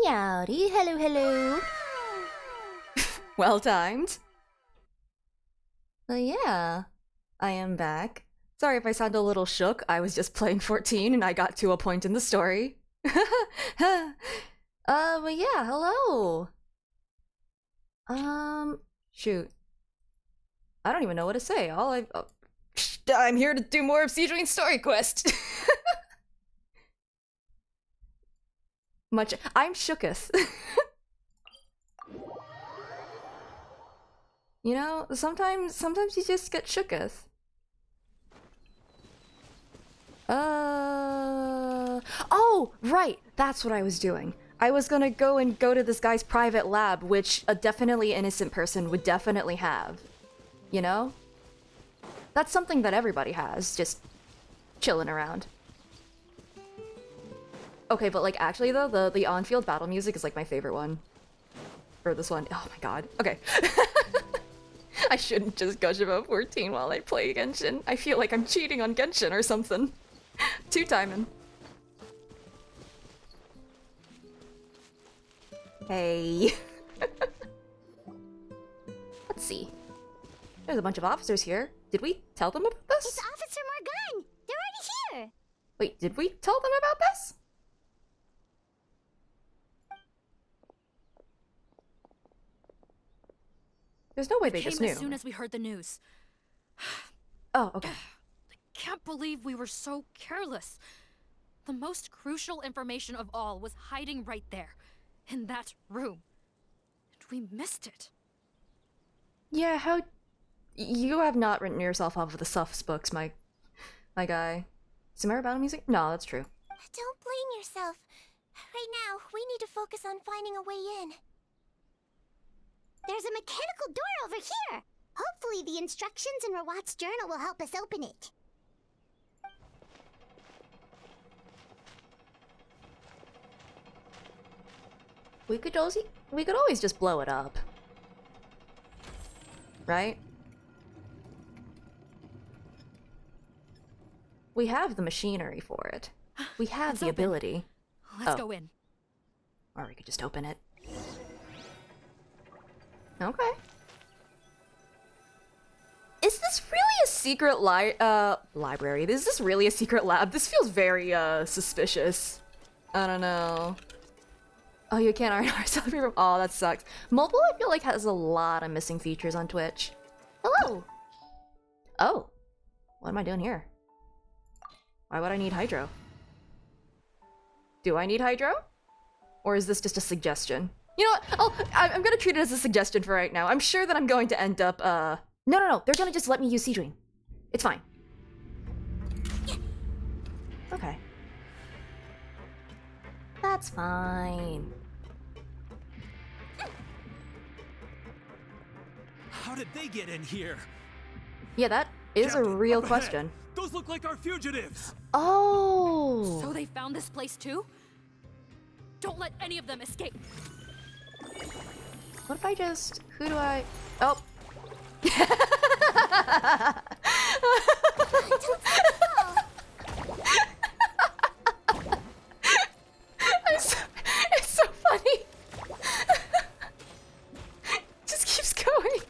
Howdy, hello, hello. Well timed. Yeah, I am back. Sorry if I sound a little shook. I was just playing 14 and I got to a point in the story. But yeah, hello. Shoot. I don't even know what to say. I'm here to do more of Sigewinne's story quest. I'm shooketh. You know, sometimes you just get shooketh. Oh, right! That's what I was doing. I was gonna go to this guy's private lab, which a definitely innocent person would definitely have. You know? That's something that everybody has, just chilling around. Okay, but like actually though, the on-field battle music is like my favorite one. For this one. Oh my god. Okay. I shouldn't just gush about 14 while I play Genshin. I feel like I'm cheating on Genshin or something. Two-timing. Hey. Let's see. There's a bunch of officers here. Did we tell them about this? It's Officer Morgan! They're already here! Wait, did we tell them about this? There's no way they just knew. As soon as we heard the news. Oh, okay. I can't believe we were so careless. The most crucial information of all was hiding right there, in that room. And we missed it. Yeah, how... You have not written yourself off of the Suffs books, my guy. Samara battle music? No, that's true. Don't blame yourself. Right now, we need to focus on finding a way in. There's a mechanical door over here! Hopefully the instructions in Rawat's journal will help us open it. We could always just blow it up. Right? We have the machinery for it. We have the ability. Let's go in. Or we could just open it. Okay. Is this really a secret library? Is this really a secret lab? This feels very, suspicious. I don't know. Oh, you can't R&R celebrate from- Oh, that sucks. Mobile, I feel like, has a lot of missing features on Twitch. Hello! Oh. What am I doing here? Why would I need Hydro? Do I need Hydro? Or is this just a suggestion? You know what? I'm gonna treat it as a suggestion for right now. I'm sure that I'm going to end up, No, they're gonna just let me use Sigewinne. It's fine. Okay. That's fine. How did they get in here? Yeah, that is a Captain, real up ahead. question. Those look like our fugitives. Oh! So they found this place too? Don't let any of them escape. What if I just... Who do I... Oh! It's so funny. Just keeps going.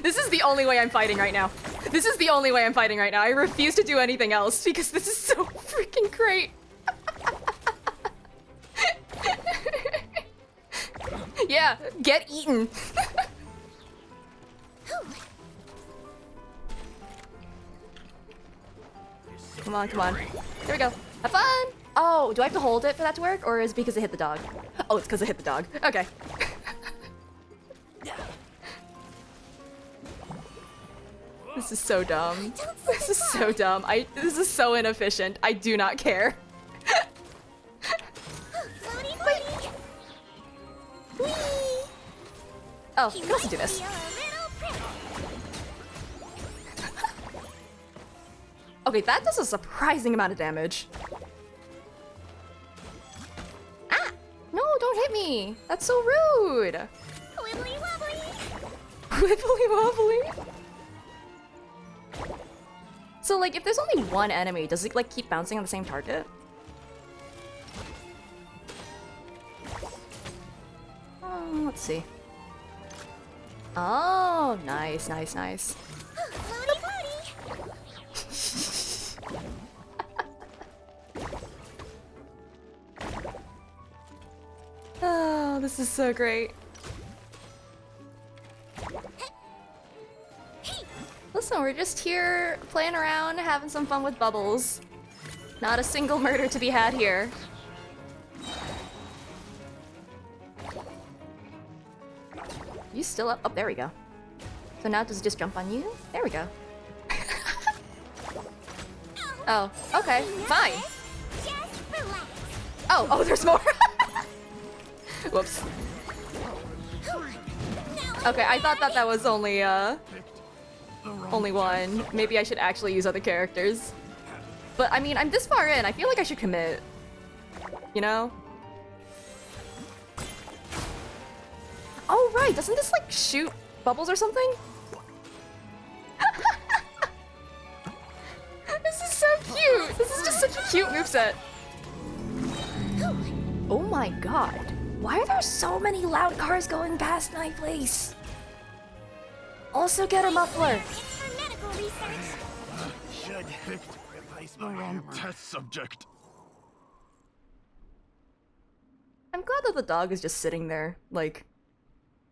This is the only way I'm fighting right now. This is the only way I'm fighting right now. I refuse to do anything else because this is so freaking great. Yeah, get eaten. Come on, come on. Here we go. Have fun! Oh, do I have to hold it for that to work? Or is it because it hit the dog? Oh, it's because it hit the dog. Okay. This is so dumb. This is so dumb. This is so inefficient. I do not care. Oh, I can also do this. Okay, that does a surprising amount of damage. Ah! No, don't hit me! That's so rude! Wibbly wobbly! Wibbly wobbly! So, like, if there's only one enemy, does it, like, keep bouncing on the same target? Let's see. Oh, nice, nice, nice. Floaty, floaty. Oh, this is so great. Listen, we're just here playing around, having some fun with bubbles. Not a single murder to be had here. You still up? Oh, there we go. So now does it just jump on you? There we go. Oh, okay, fine. Just relax. Oh, there's more. Whoops. Okay, I thought that was only one. Maybe I should actually use other characters. But I mean, I'm this far in. I feel like I should commit. You know? Oh right, doesn't this like shoot bubbles or something? This is so cute. This is just such a cute moveset. Oh my god. Why are there so many loud cars going past my place? Also get a muffler. It's for medical research. Should replace the wrong test subject. I'm glad that the dog is just sitting there, like,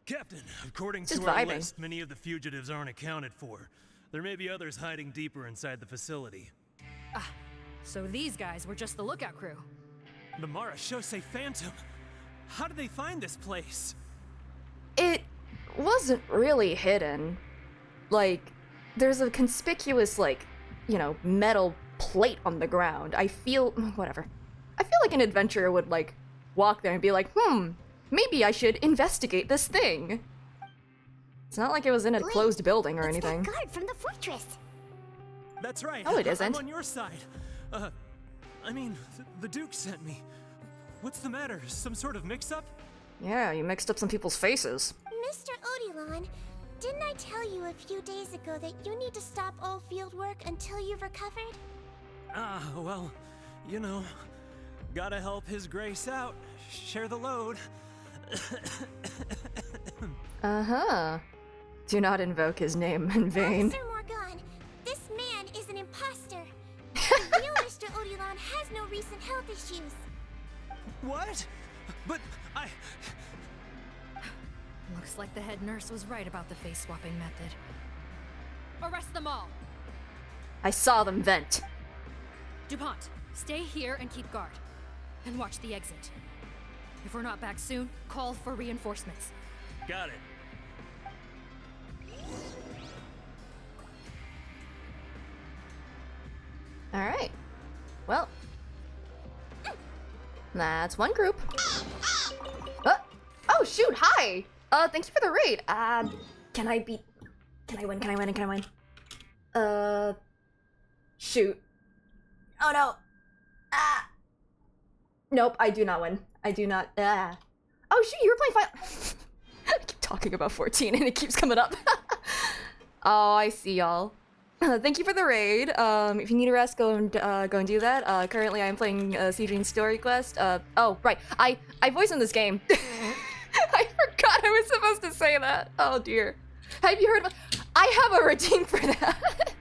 Captain, according Just to our vibing. list, many of the fugitives aren't accounted for. There may be others hiding deeper inside the facility. So these guys were just the lookout crew. The Marashose Phantom. How did they find this place? it wasn't really hidden. Like, there's a conspicuous, like, you know, metal plate on the ground. Whatever. I feel like an adventurer would, like, walk there and be like, maybe I should investigate this thing. It's not like it was in a Wait, closed building or It's anything. that guard from the fortress. That's right. No, it isn't. I'm on your side. I mean, the Duke sent me. What's the matter? Some sort of mix-up? Yeah, you mixed up some people's faces. Mr. Odilon, didn't I tell you a few days ago that you need to stop all field work until you've recovered? Well, you know, gotta help His Grace out. Share the load. Uh-huh. Do not invoke his name in vain. Officer Morgan, this man is an imposter. The real Mr. Odilon has no recent health issues. What? But I... Looks like the head nurse was right about the face-swapping method. Arrest them all! I saw them vent. DuPont, stay here and keep guard. And watch the exit. If we're not back soon, call for reinforcements. Got it. Alright. Well. That's one group. Oh, shoot, hi! Thank you for the raid. Can I win? Can I win? Shoot. Oh no. Nope, I do not win. I do not, Oh shoot, you were playing I keep talking about 14 and it keeps coming up. Oh, I see y'all. Thank you for the raid. If you need a rest, go and do that. Currently I'm playing Sigewinne Story Quest. Oh, right. I voice in this game. I forgot I was supposed to say that. Oh dear. Have you heard of I have a routine for that.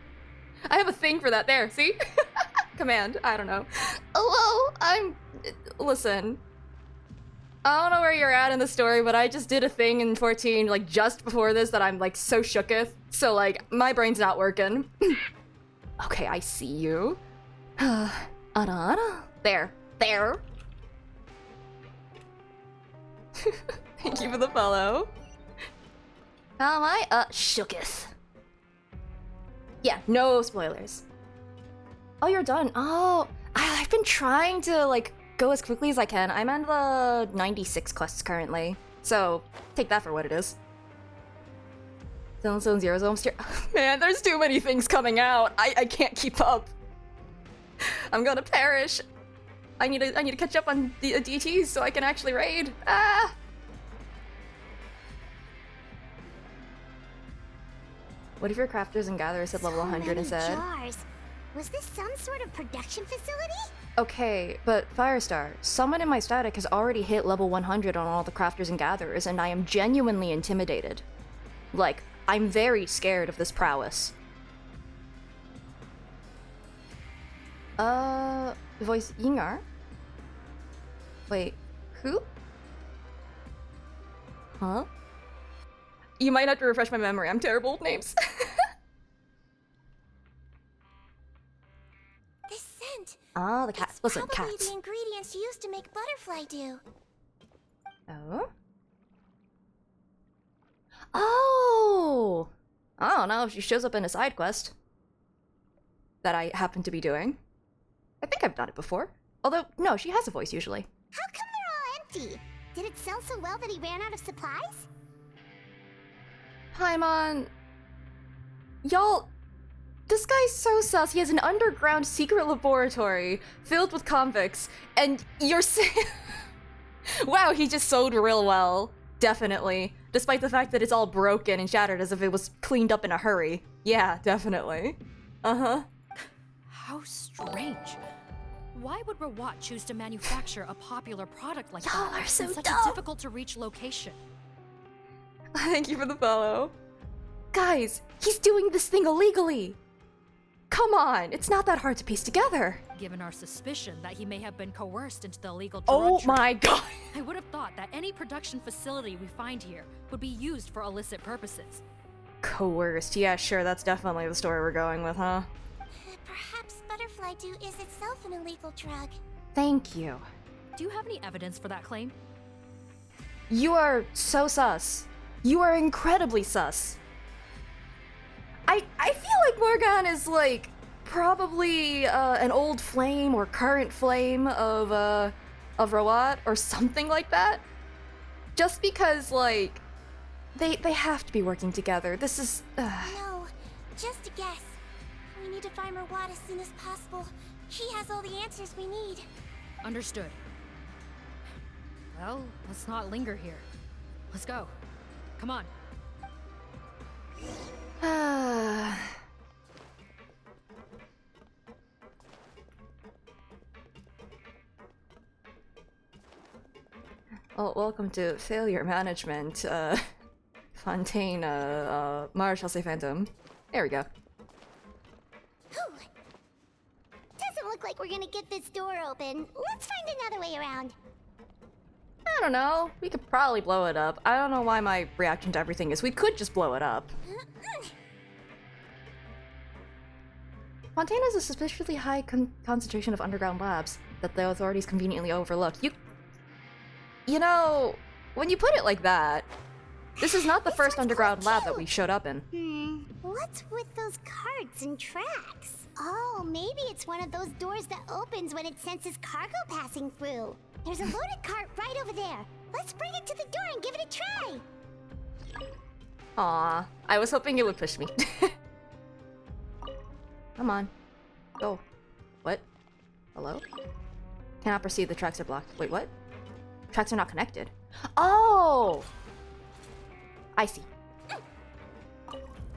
I have a thing for that. There, see? Command. I don't know. Hello, listen. I don't know where you're at in the story, but I just did a thing in 14, like, just before this that I'm, like, so shooketh. So, like, my brain's not working. Okay, I see you. Ana. There. Thank you for the follow. How am I? Shooketh. Yeah, no spoilers. Oh, you're done. Oh, I've been trying to, like, go as quickly as I can. I'm on the 96 quests currently, so take that for what it is. Zone Zero Zone Man, there's too many things coming out. I can't keep up. I'm gonna perish. I need to catch up on the DTs so I can actually raid. What if your crafters and gatherers said level 100 many instead? jars. Was this some sort of production facility? Okay, but Firestar, someone in my static has already hit level 100 on all the crafters and gatherers, and I am genuinely intimidated. Like, I'm very scared of this prowess. Voice Yingar? Wait, who? Huh? You might have to refresh my memory, I'm terrible with names. This scent. Ah, the cats. It's Listen, probably cats. the ingredients used to make butterfly dew. Oh? Oh! I don't know if she shows up in a side quest that I happen to be doing. I think I've done it before. Although, no, she has a voice usually. How come they're all empty? Did it sell so well that he ran out of supplies? Paimon... Y'all... This guy's so sus. He has an underground secret laboratory filled with convicts, and you're saying... Wow, he just sewed real well. Definitely. Despite the fact that it's all broken and shattered as if it was cleaned up in a hurry. Yeah, definitely. Uh-huh. How strange. Why would Rawat choose to manufacture a popular product like Y'all that are so in such dumb. a difficult-to-reach location? Thank you for the follow. Guys, he's doing this thing illegally. Come on, it's not that hard to piece together. Given our suspicion that he may have been coerced into the illegal drug Oh trade, my god. I would have thought that any production facility we find here would be used for illicit purposes. Coerced. Yeah, sure, that's definitely the story we're going with, huh? Perhaps butterfly dew is itself an illegal drug. Thank you. Do you have any evidence for that claim? You are so sus. You are incredibly sus. I feel like Morgan is like probably an old flame or current flame of Rawat or something like that. Just because like they have to be working together. This is No, just a guess. We need to find Rawat as soon as possible. He has all the answers we need. Understood. Well, let's not linger here. Let's go. Come on. Well, welcome to failure management, Fontaine, Marshall say Phantom. There we go. Whew. Doesn't look like we're gonna get this door open. Let's find another way around. I don't know. We could probably blow it up. I don't know why my reaction to everything is we could just blow it up. Fontaine has a suspiciously high concentration of underground labs that the authorities conveniently overlook. You know, when you put it like that, this is not the first underground lab that we showed up in. What's with those carts and tracks? Oh, maybe it's one of those doors that opens when it senses cargo passing through. There's a loaded cart right over there. Let's bring it to the door and give it a try. Aw, I was hoping it would push me. Come on. Go. What? Hello? Cannot proceed, the tracks are blocked. Wait, what? Tracks are not connected. Oh! I see.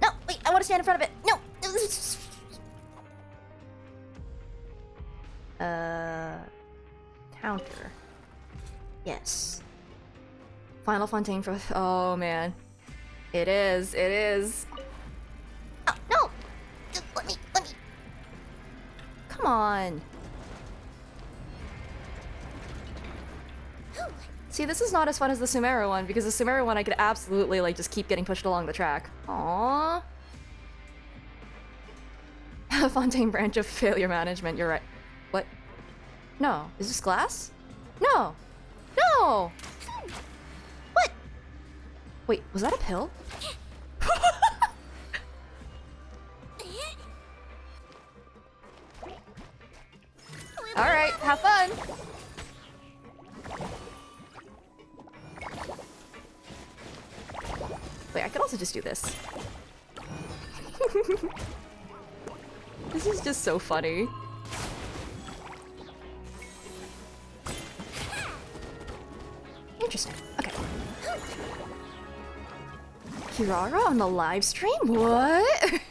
No, wait, I want to stand in front of it. No! Counter. Yes. Final Fontaine for... Oh, man. It is, it is. Oh, no! Just let me. Come on. See, this is not as fun as the Sumeru one, because the Sumeru one I could absolutely, like, just keep getting pushed along the track. Aww. Fontaine branch of failure management, you're right. What? No. Is this glass? No! No! What? Wait, was that a pill? Alright, have fun! Wait, I could also just do this. This is just so funny. Interesting. Okay. Kirara on the live stream? What?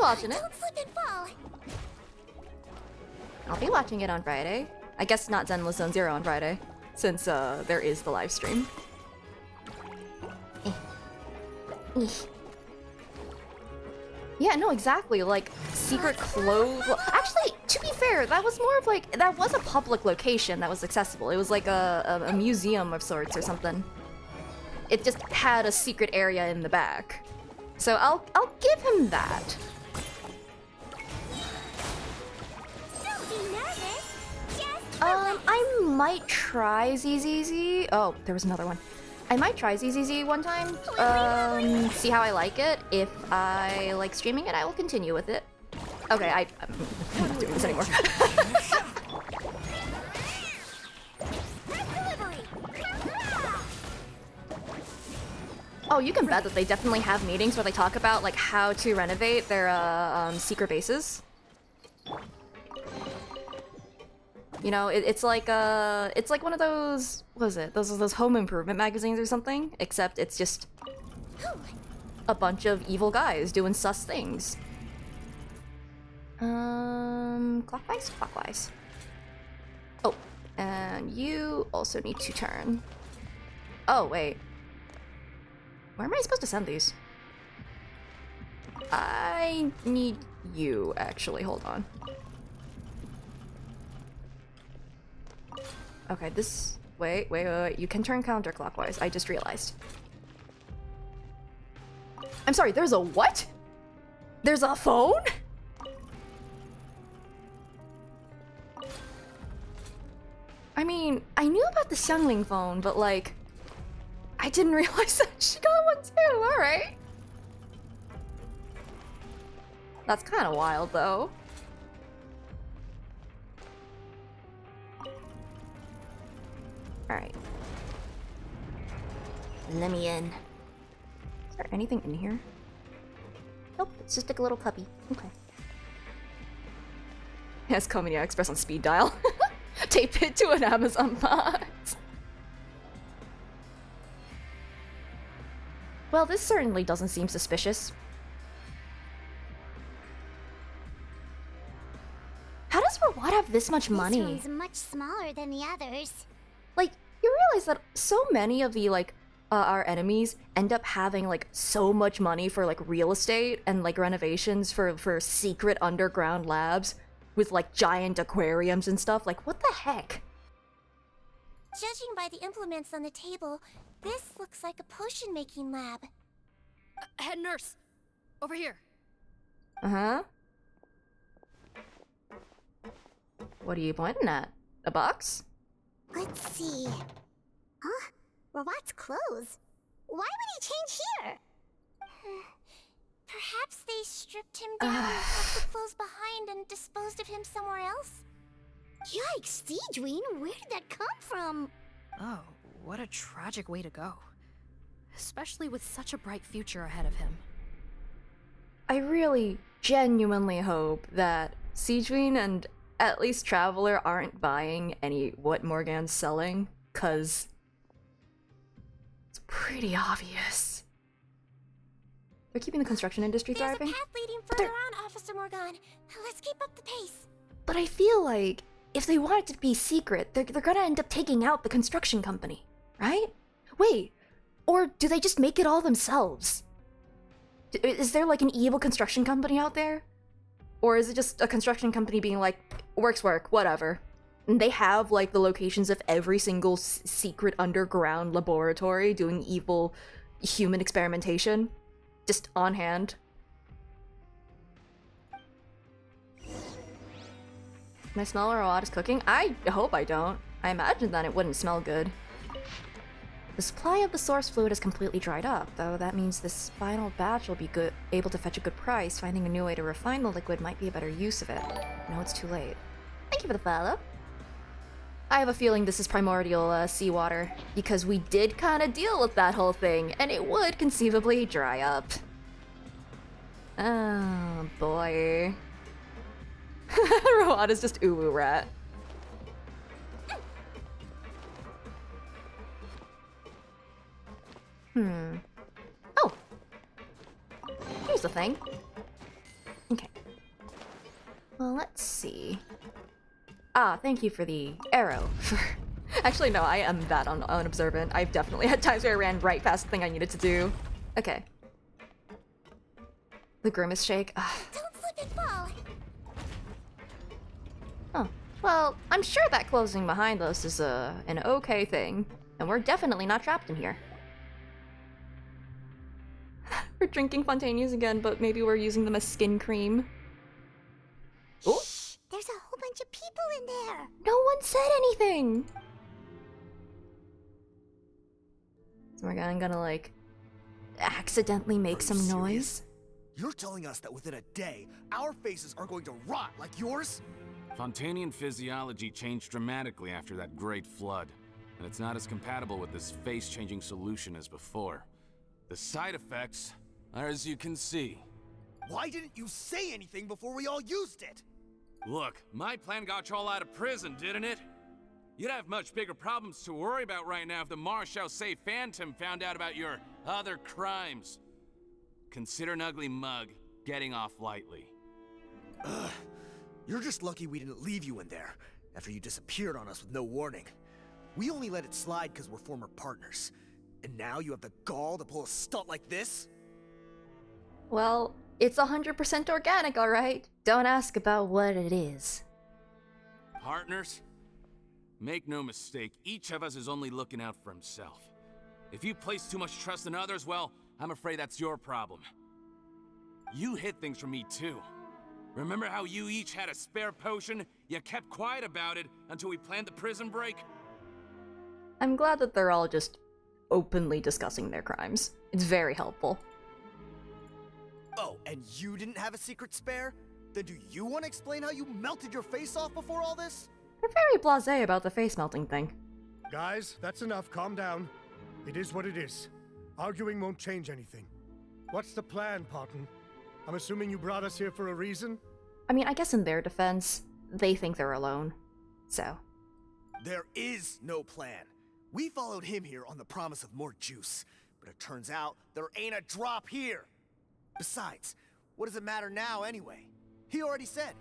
watching it. Don't slip and fall. I'll be watching it on Friday. I guess not Zenless Zone Zero on Friday, since there is the live stream. Yeah, no, exactly. Like secret clothes. Well, actually, to be fair, that was more of like that was a public location that was accessible. It was like a museum of sorts or something. It just had a secret area in the back, so I'll give him that. Don't be nervous. Just I might try ZZZ. Oh, there was another one. I might try ZZZ one time. See how I like it. If I like streaming it, I will continue with it. Okay, I'm not doing this anymore. Oh, you can bet that they definitely have meetings where they talk about like how to renovate their secret bases. You know, it's like one of those, what is it? Those home improvement magazines or something, except it's just a bunch of evil guys doing sus things. Clockwise? Clockwise. Oh, and you also need to turn. Oh, wait. Where am I supposed to send these? I need you, actually. Hold on. Okay, this... Wait. You can turn counterclockwise. I just realized. I'm sorry, there's a what? There's a phone? I mean, I knew about the Xiangling phone, but like... I didn't realize that she got one too, alright. That's kind of wild, though. Alright. Let me in. Is there anything in here? Nope, it's just like a little puppy. Okay. Yes, Kominia Express on speed dial. Tape it to an Amazon box. Well, this certainly doesn't seem suspicious. How does Rawat have this much money? This room's much smaller than the others. Like, you realize that so many of the, like, our enemies end up having, like, so much money for, like, real estate and, like, renovations for secret underground labs with, like, giant aquariums and stuff. Like, what the heck? Judging by the implements on the table, this looks like a potion-making lab. Head nurse, over here. Uh-huh. What are you pointing at? A box? Let's see. Huh? Rawat's clothes. Why would he change here? Perhaps they stripped him down, left the clothes behind, and disposed of him somewhere else? Yikes, Sigewinne, where did that come from? Oh, what a tragic way to go. Especially with such a bright future ahead of him. I really, genuinely hope that Sigewinne and at least Traveler aren't buying any what Morgan's selling, cause it's pretty obvious. They're keeping the construction industry There's thriving. a path leading further on, Officer Morgan. Let's keep up the pace. But I feel like if they want it to be secret, they're gonna end up taking out the construction company, right? Wait, or do they just make it all themselves? Is there like an evil construction company out there? Or is it just a construction company being like, work, whatever. And they have like the locations of every single secret underground laboratory doing evil human experimentation just on hand. Can I smell where Rawat is cooking? I hope I don't. I imagine that it wouldn't smell good. The supply of the source fluid is completely dried up, though that means this final batch will be able to fetch a good price. Finding a new way to refine the liquid might be a better use of it. No, it's too late. Thank you for the follow. I have a feeling this is primordial seawater, because we did kind of deal with that whole thing, and it would conceivably dry up. Oh, boy. Rawat is just uwu rat. Oh! Here's the thing. In Well, let's see. Ah, thank you for the arrow. Actually, no, I am that unobservant. I've definitely had times where I ran right past the thing I needed to do. Okay. The grimace shake. Ugh. Don't slip and fall. Oh, well, I'm sure that closing behind us is an okay thing, and we're definitely not trapped in here. We're drinking Fontaines again, but maybe we're using them as skin cream. Oh, Shh! There's a whole bunch of people in there. no one said anything. So we're gonna like accidentally make Are you some serious? noise. You're telling us that within a day, our faces are going to rot like yours? Fontanian physiology changed dramatically after that great flood, and it's not as compatible with this face-changing solution as before. The side effects are as you can see. Why didn't you say anything before we all used it? Look, my plan got you all out of prison, didn't it? You'd have much bigger problems to worry about right now if the Marshal Say Phantom found out about your other crimes. Consider an ugly mug getting off lightly. You're just lucky we didn't leave you in there after you disappeared on us with no warning. We only let it slide because we're former partners. And now you have the gall to pull a stunt like this? Well, it's 100% organic, alright? Don't ask about what it is. Partners? Make no mistake, each of us is only looking out for himself. If you place too much trust in others, well, I'm afraid that's your problem. You hid things from me too. Remember how you each had a spare potion? You kept quiet about it until we planned the prison break? I'm glad that they're all just openly discussing their crimes. It's very helpful. Oh, and you didn't have a secret spare? Then do you want to explain how you melted your face off before all this? They're very blasé about the face melting thing. Guys, that's enough. Calm down. It is what it is. Arguing won't change anything. What's the plan, Parton? I'm assuming you brought us here for a reason? I mean, I guess in their defense, they think they're alone. So. There is no plan. We followed him here on the promise of more juice, but it turns out there ain't a drop here. Besides, what does it matter now anyway? He already said,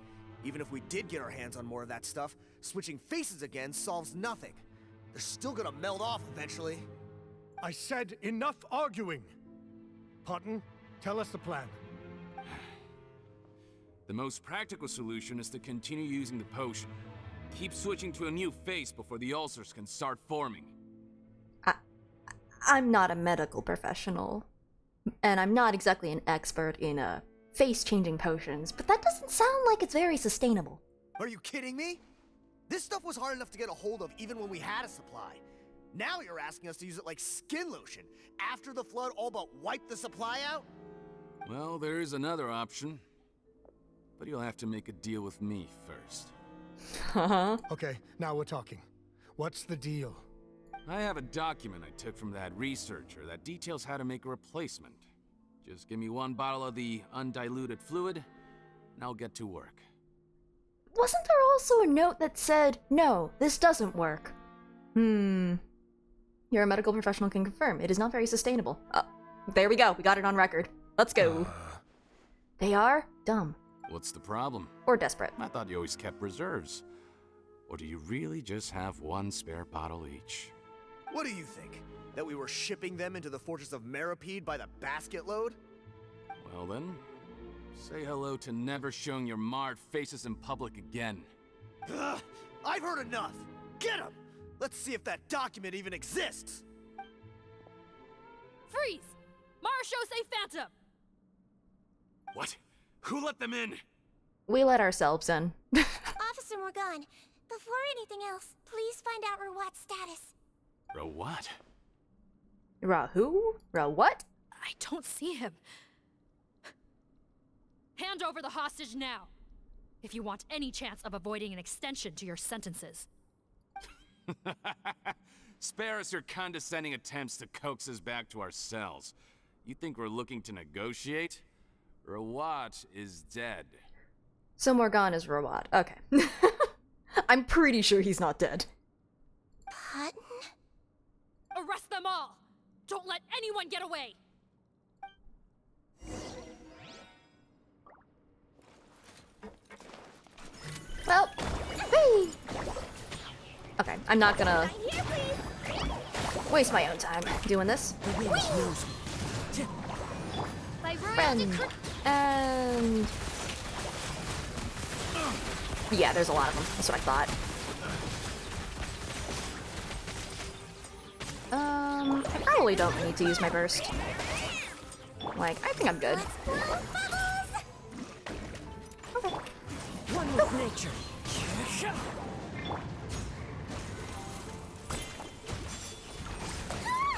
even if we did get our hands on more of that stuff, switching faces again solves nothing. They're still gonna melt off eventually. I said enough arguing! Parton, tell us the plan. The most practical solution is to continue using the potion. Keep switching to a new face before the ulcers can start forming. I'm not a medical professional, and I'm not exactly an expert in face-changing potions, but that doesn't sound like it's very sustainable. Are you kidding me? This stuff was hard enough to get a hold of even when we had a supply. Now you're asking us to use it like skin lotion after the flood all but wiped the supply out? Well, there is another option. But you'll have to make a deal with me first. Uh-huh. Okay, now we're talking. What's the deal? I have a document I took from that researcher that details how to make a replacement. Just give me one bottle of the undiluted fluid, and I'll get to work. Wasn't there also a note that said, no, this doesn't work? You're a medical professional can confirm. It is not very sustainable. There we go. We got it on record. Let's go. They are dumb. What's the problem? Or desperate. I thought you always kept reserves. Or do you really just have one spare bottle each? What do you think? That we were shipping them into the fortress of Meripede by the basket load? Well then, say hello to never showing your marred faces in public again. Ugh, I've heard enough! Get him! Let's see if that document even exists! Freeze! Marshal Say Phantom! What? Who let them in? We let ourselves in. Officer Morgan, before anything else, please find out Rawat's status. Bro, what? Ra who? Ra what? I don't see him. Hand over the hostage now, if you want any chance of avoiding an extension to your sentences. Spare us your condescending attempts to coax us back to our cells. You think we're looking to negotiate? Rawat is dead. So Morgan is Rawat. Okay. I'm pretty sure he's not dead. Parton? Arrest them all! Don't let anyone get away! Well, hey. Okay, I'm not gonna Here, please. waste my own time doing this. By royal Friend. decree- And... yeah, there's a lot of them. That's what I thought. I probably don't need to use my burst. Like, I think I'm good. Let's blow bubbles. One with nature.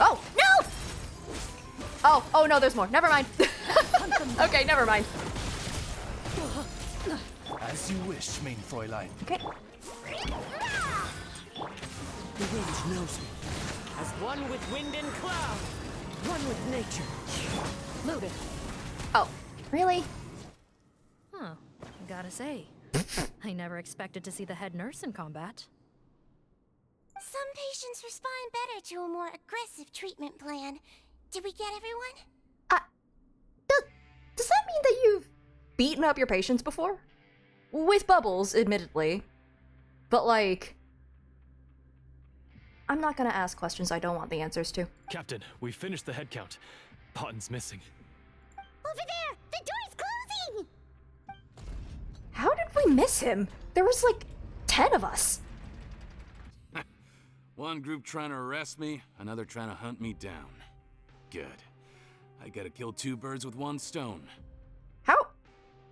Oh, no! Oh no, there's more. Never mind. Okay, never mind. As you wish, main Fräulein. Okay. The wind knows me. As one with wind and cloud. One with nature. Loaded. Oh, really? Huh. Gotta say, I never expected to see the head nurse in combat. Some patients respond better to a more aggressive treatment plan. Did we get everyone? Does that mean that you've beaten up your patients before? With bubbles, admittedly. But like... I'm not gonna ask questions I don't want the answers to. Captain, we finished the head count. Potten's missing. Over there! The door's closing! How did we miss him? There was like 10 of us. One group trying to arrest me, another trying to hunt me down. Good. I gotta kill two birds with one stone.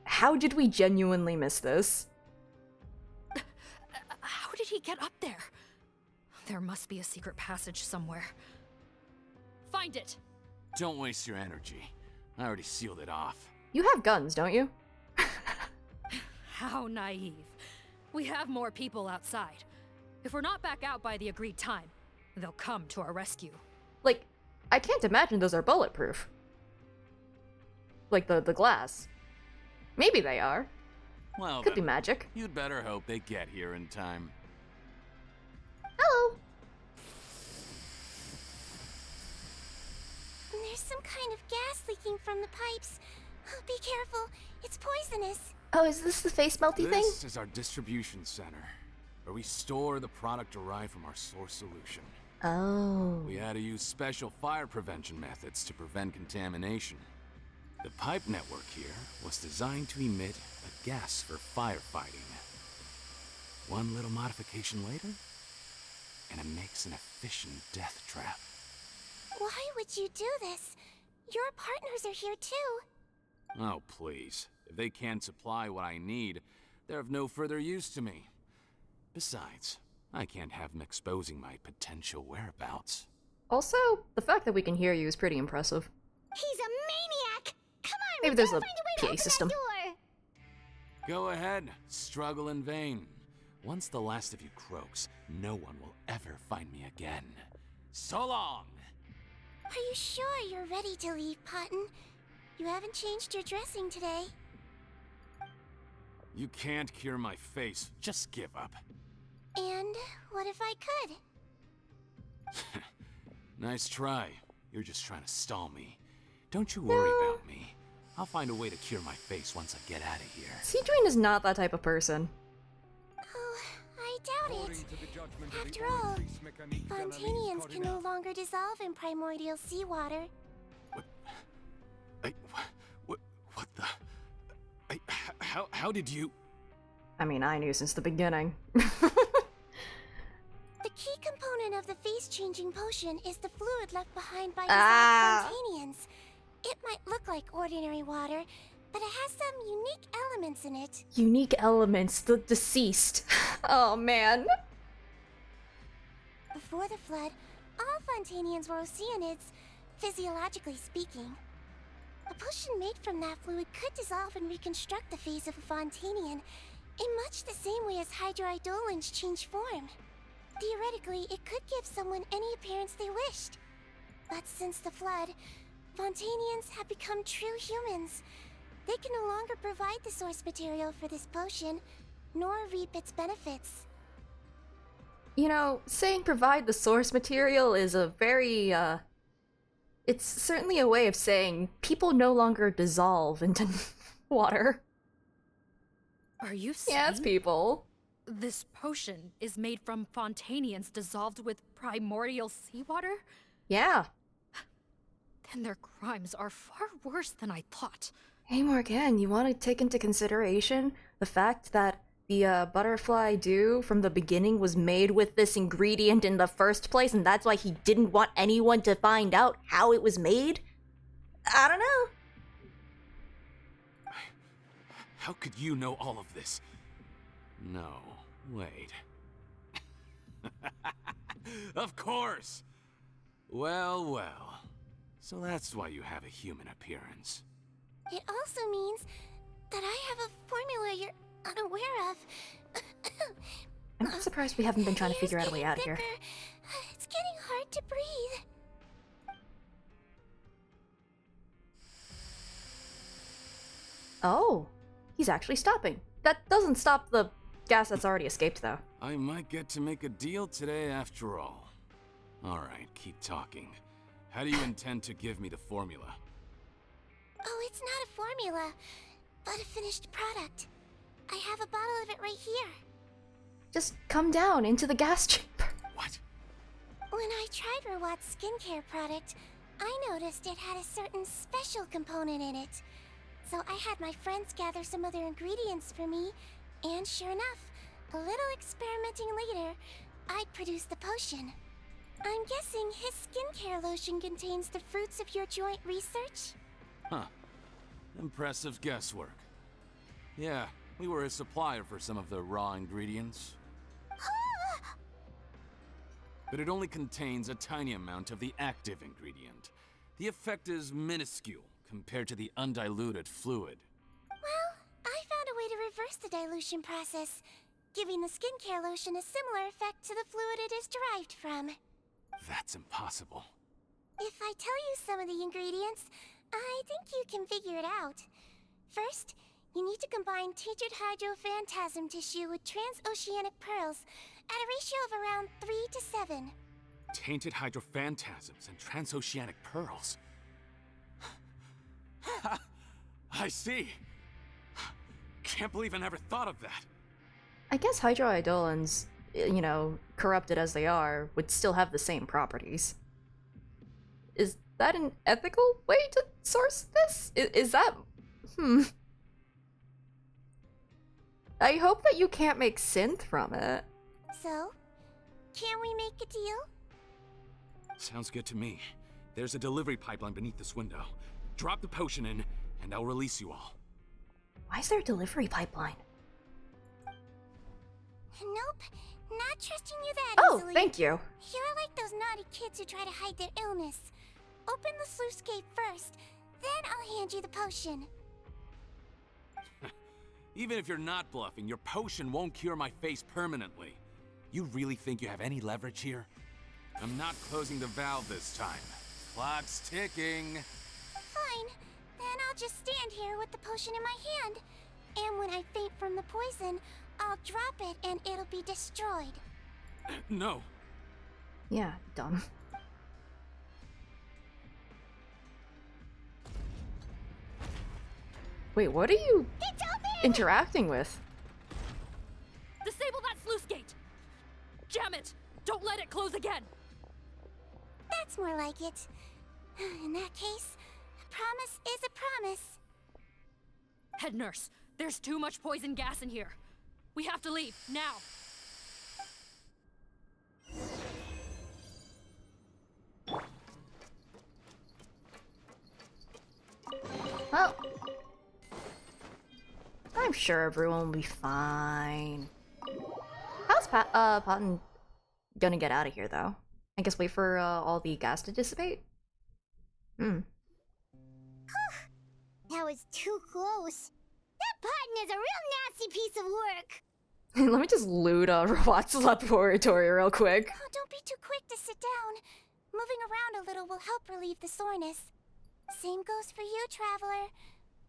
How did we genuinely miss this? How did he get up there? There must be a secret passage somewhere. Find it! Don't waste your energy. I already sealed it off. You have guns, don't you? How naive. We have more people outside. If we're not back out by the agreed time, they'll come to our rescue. Like, I can't imagine those are bulletproof. Like the glass. Maybe they are. Well, Could be then, magic. you'd better hope they get here in time. Hello. There's some kind of gas leaking from the pipes. Oh, be careful. It's poisonous. Oh, is this the face melty thing? This is our distribution center, where we store the product derived from our source solution. Oh. We had to use special fire prevention methods to prevent contamination. The pipe network here was designed to emit a gas for firefighting. One little modification later, and it makes an efficient death trap. Why would you do this? Your partners are here too. Oh, please. If they can't supply what I need, they're of no further use to me. Besides, I can't have them exposing my potential whereabouts. Also, the fact that we can hear you is pretty impressive. He's a maniac! Come on, Maybe we there's gotta a find a way PA to open system. that door. Go ahead, struggle in vain. Once the last of you croaks, no one will ever find me again. So long! Are you sure you're ready to leave, Potten? You haven't changed your dressing today. You can't cure my face, just give up. And what if I could? Nice try. You're just trying to stall me. Don't you worry about me. I'll find a way to cure my face once I get out of here. Sigewinne is not that type of person. Oh, I doubt it. After all, Fontanians can no longer dissolve in primordial seawater. What the? How did you? I mean, I knew since the beginning. The key component of the face-changing potion is the fluid left behind by Ah. dissolved Fontanians. It might look like ordinary water, but it has some unique elements in it. Unique elements, the deceased. Oh man. Before the flood, all Fontanians were oceanids, physiologically speaking. A potion made from that fluid could dissolve and reconstruct the face of a Fontanian in much the same way as hydroidolins change form. Theoretically, it could give someone any appearance they wished. But since the flood, Fontanians have become true humans. They can no longer provide the source material for this potion, nor reap its benefits. You know, saying provide the source material is a very, it's certainly a way of saying people no longer dissolve into water. Are you saying Yeah, it's people. This potion is made from Fontanians dissolved with primordial seawater? Yeah. Then their crimes are far worse than I thought. Hey Morgan, you want to take into consideration the fact that the butterfly dew from the beginning was made with this ingredient in the first place, and that's why he didn't want anyone to find out how it was made? I don't know. How could you know all of this? No, wait. Of course! Well, well. So that's why you have a human appearance. It also means that I have a formula you're unaware of. I'm not surprised we haven't been trying to figure out a way out of here. It's getting hard to breathe. Oh, he's actually stopping. That doesn't stop the gas that's already escaped, though. I might get to make a deal today after all. Alright, keep talking. How do you intend to give me the formula? Oh, it's not a formula, but a finished product. I have a bottle of it right here. Just come down into the gas chamber. What? When I tried Rawat's skincare product, I noticed it had a certain special component in it. So I had my friends gather some other ingredients for me, and sure enough, a little experimenting later, I'd produced the potion. I'm guessing his skincare lotion contains the fruits of your joint research? Huh. Impressive guesswork. Yeah, we were a supplier for some of the raw ingredients. But it only contains a tiny amount of the active ingredient. The effect is minuscule compared to the undiluted fluid. Well, I found a way to reverse the dilution process, giving the skincare lotion a similar effect to the fluid it is derived from. That's impossible. If I tell you some of the ingredients, I think you can figure it out. First, you need to combine tainted hydrophantasm tissue with transoceanic pearls at a ratio of around 3 to 7. Tainted hydrophantasms and transoceanic pearls. I see. Can't believe I never thought of that. I guess hydroidolins, you know, corrupted as they are, would still have the same properties. Is that an ethical way to source this? Is that... I hope that you can't make synth from it. So, can we make a deal? Sounds good to me. There's a delivery pipeline beneath this window. Drop the potion in, and I'll release you all. Why is there a delivery pipeline? Nope, not trusting you that Oh, easily. thank you. You're like those naughty kids who try to hide their illness. Open the sluice gate first, then I'll hand you the potion. Even if you're not bluffing, your potion won't cure my face permanently. You really think you have any leverage here? I'm not closing the valve this time. Clock's ticking. Fine, then I'll just stand here with the potion in my hand. And when I faint from the poison, I'll drop it and it'll be destroyed. No. Yeah, dumb. Wait, what are you It's open! interacting with? Disable that sluice gate! Jam it! Don't let it close again! That's more like it. In that case, a promise is a promise. Head nurse, there's too much poison gas in here. We have to leave, now! Well, I'm sure everyone will be fine. How's Patton gonna get out of here, though? I guess wait for all the gas to dissipate? That was too close. That Patton is a real nasty piece of work. Let me just loot Rawat's laboratory real quick. Oh, don't be too quick to sit down. Moving around a little will help relieve the soreness. Same goes for you, Traveler.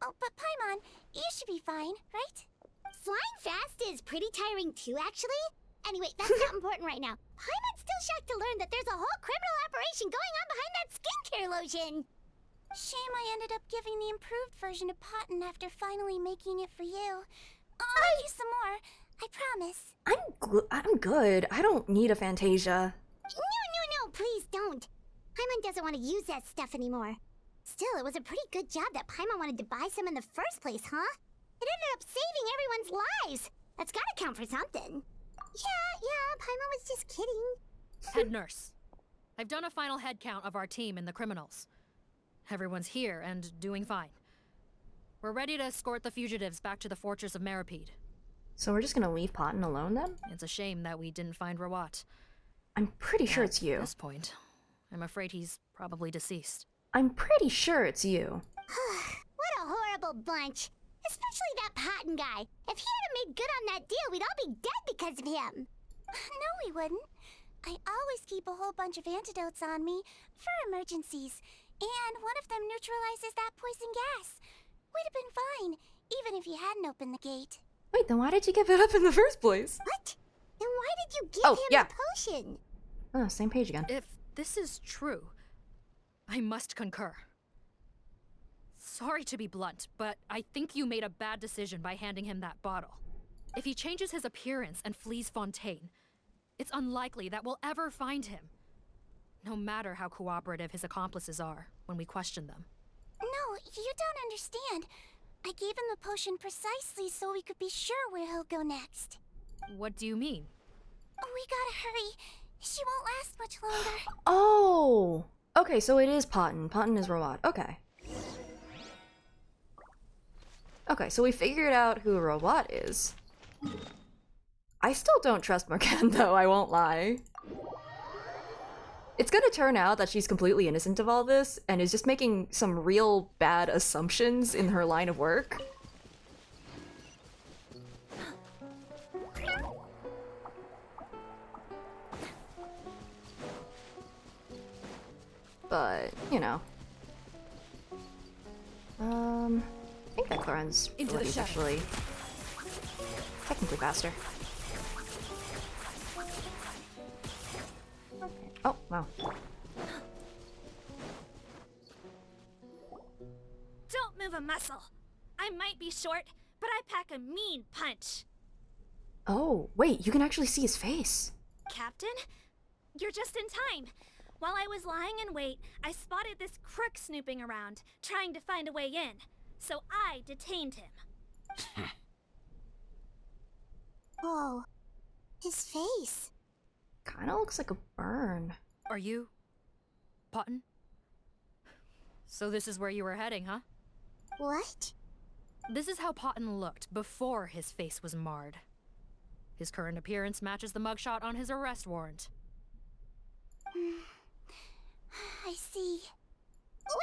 Oh, but Paimon, you should be fine, right? Flying fast is pretty tiring too, actually. Anyway, that's not important right now. Paimon's still shocked to learn that there's a whole criminal operation going on behind that skincare lotion. Shame I ended up giving the improved version to Patton after finally making it for you. I'll make you some more. I promise. I'm good. I don't need a Fantasia. No, please don't. Paimon doesn't want to use that stuff anymore. Still, it was a pretty good job that Paimon wanted to buy some in the first place, huh? It ended up saving everyone's lives. That's gotta count for something. Yeah, Paimon was just kidding. Head nurse. I've done a final head count of our team and the criminals. Everyone's here and doing fine. We're ready to escort the fugitives back to the fortress of Meripede. So we're just gonna leave Potton alone then? It's a shame that we didn't find Rawat. I'm pretty sure it's you. At this point, I'm afraid he's probably deceased. I'm pretty sure it's you. What a horrible bunch. Especially that Potton guy. If he hadn't made good on that deal, we'd all be dead because of him. No, we wouldn't. I always keep a whole bunch of antidotes on me for emergencies, and one of them neutralizes that poison gas. We'd have been fine, even if you hadn't opened the gate. Wait, then why did you give it up in the first place? What? Then why did you give him the potion? Oh, same page again. If this is true, I must concur. Sorry to be blunt, but I think you made a bad decision by handing him that bottle. If he changes his appearance and flees Fontaine, it's unlikely that we'll ever find him. No matter how cooperative his accomplices are when we question them. No, you don't understand. I gave him the potion precisely so we could be sure where he'll go next. What do you mean? We gotta hurry. She won't last much longer. Oh! Okay, so it is Potton. Potton is Rawat. Okay. Okay, so we figured out who Rawat is. I still don't trust Morgan, though, I won't lie. It's gonna turn out that she's completely innocent of all this, and is just making some real bad assumptions in her line of work. But, you know. I think that Cloran's Into the shadow. actually technically faster. Okay. Oh, wow. Don't move a muscle. I might be short, but I pack a mean punch. Oh, wait, you can actually see his face. Captain, you're just in time. While I was lying in wait, I spotted this crook snooping around, trying to find a way in. So I detained him. Whoa. His face. Kinda looks like a burn. Are you... Potton? So this is where you were heading, huh? What? This is how Potton looked before his face was marred. His current appearance matches the mugshot on his arrest warrant. I see.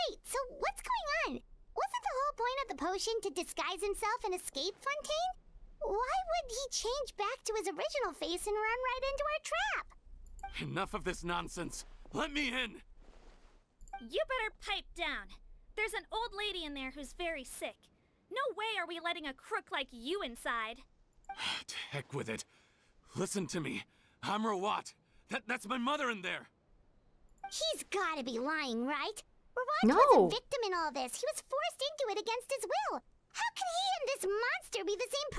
Wait, so what's going on? Wasn't the whole point of the potion to disguise himself and escape Fontaine? Why would he change back to his original face and run right into our trap? Enough of this nonsense. Let me in. You better pipe down. There's an old lady in there who's very sick. No way are we letting a crook like you inside. To heck with it. Listen to me. I'm Rawat. That's my mother in there. He's gotta be lying, right? Rawat No. was a victim in all this. He was forced into it against his will. How can he and this monster be the same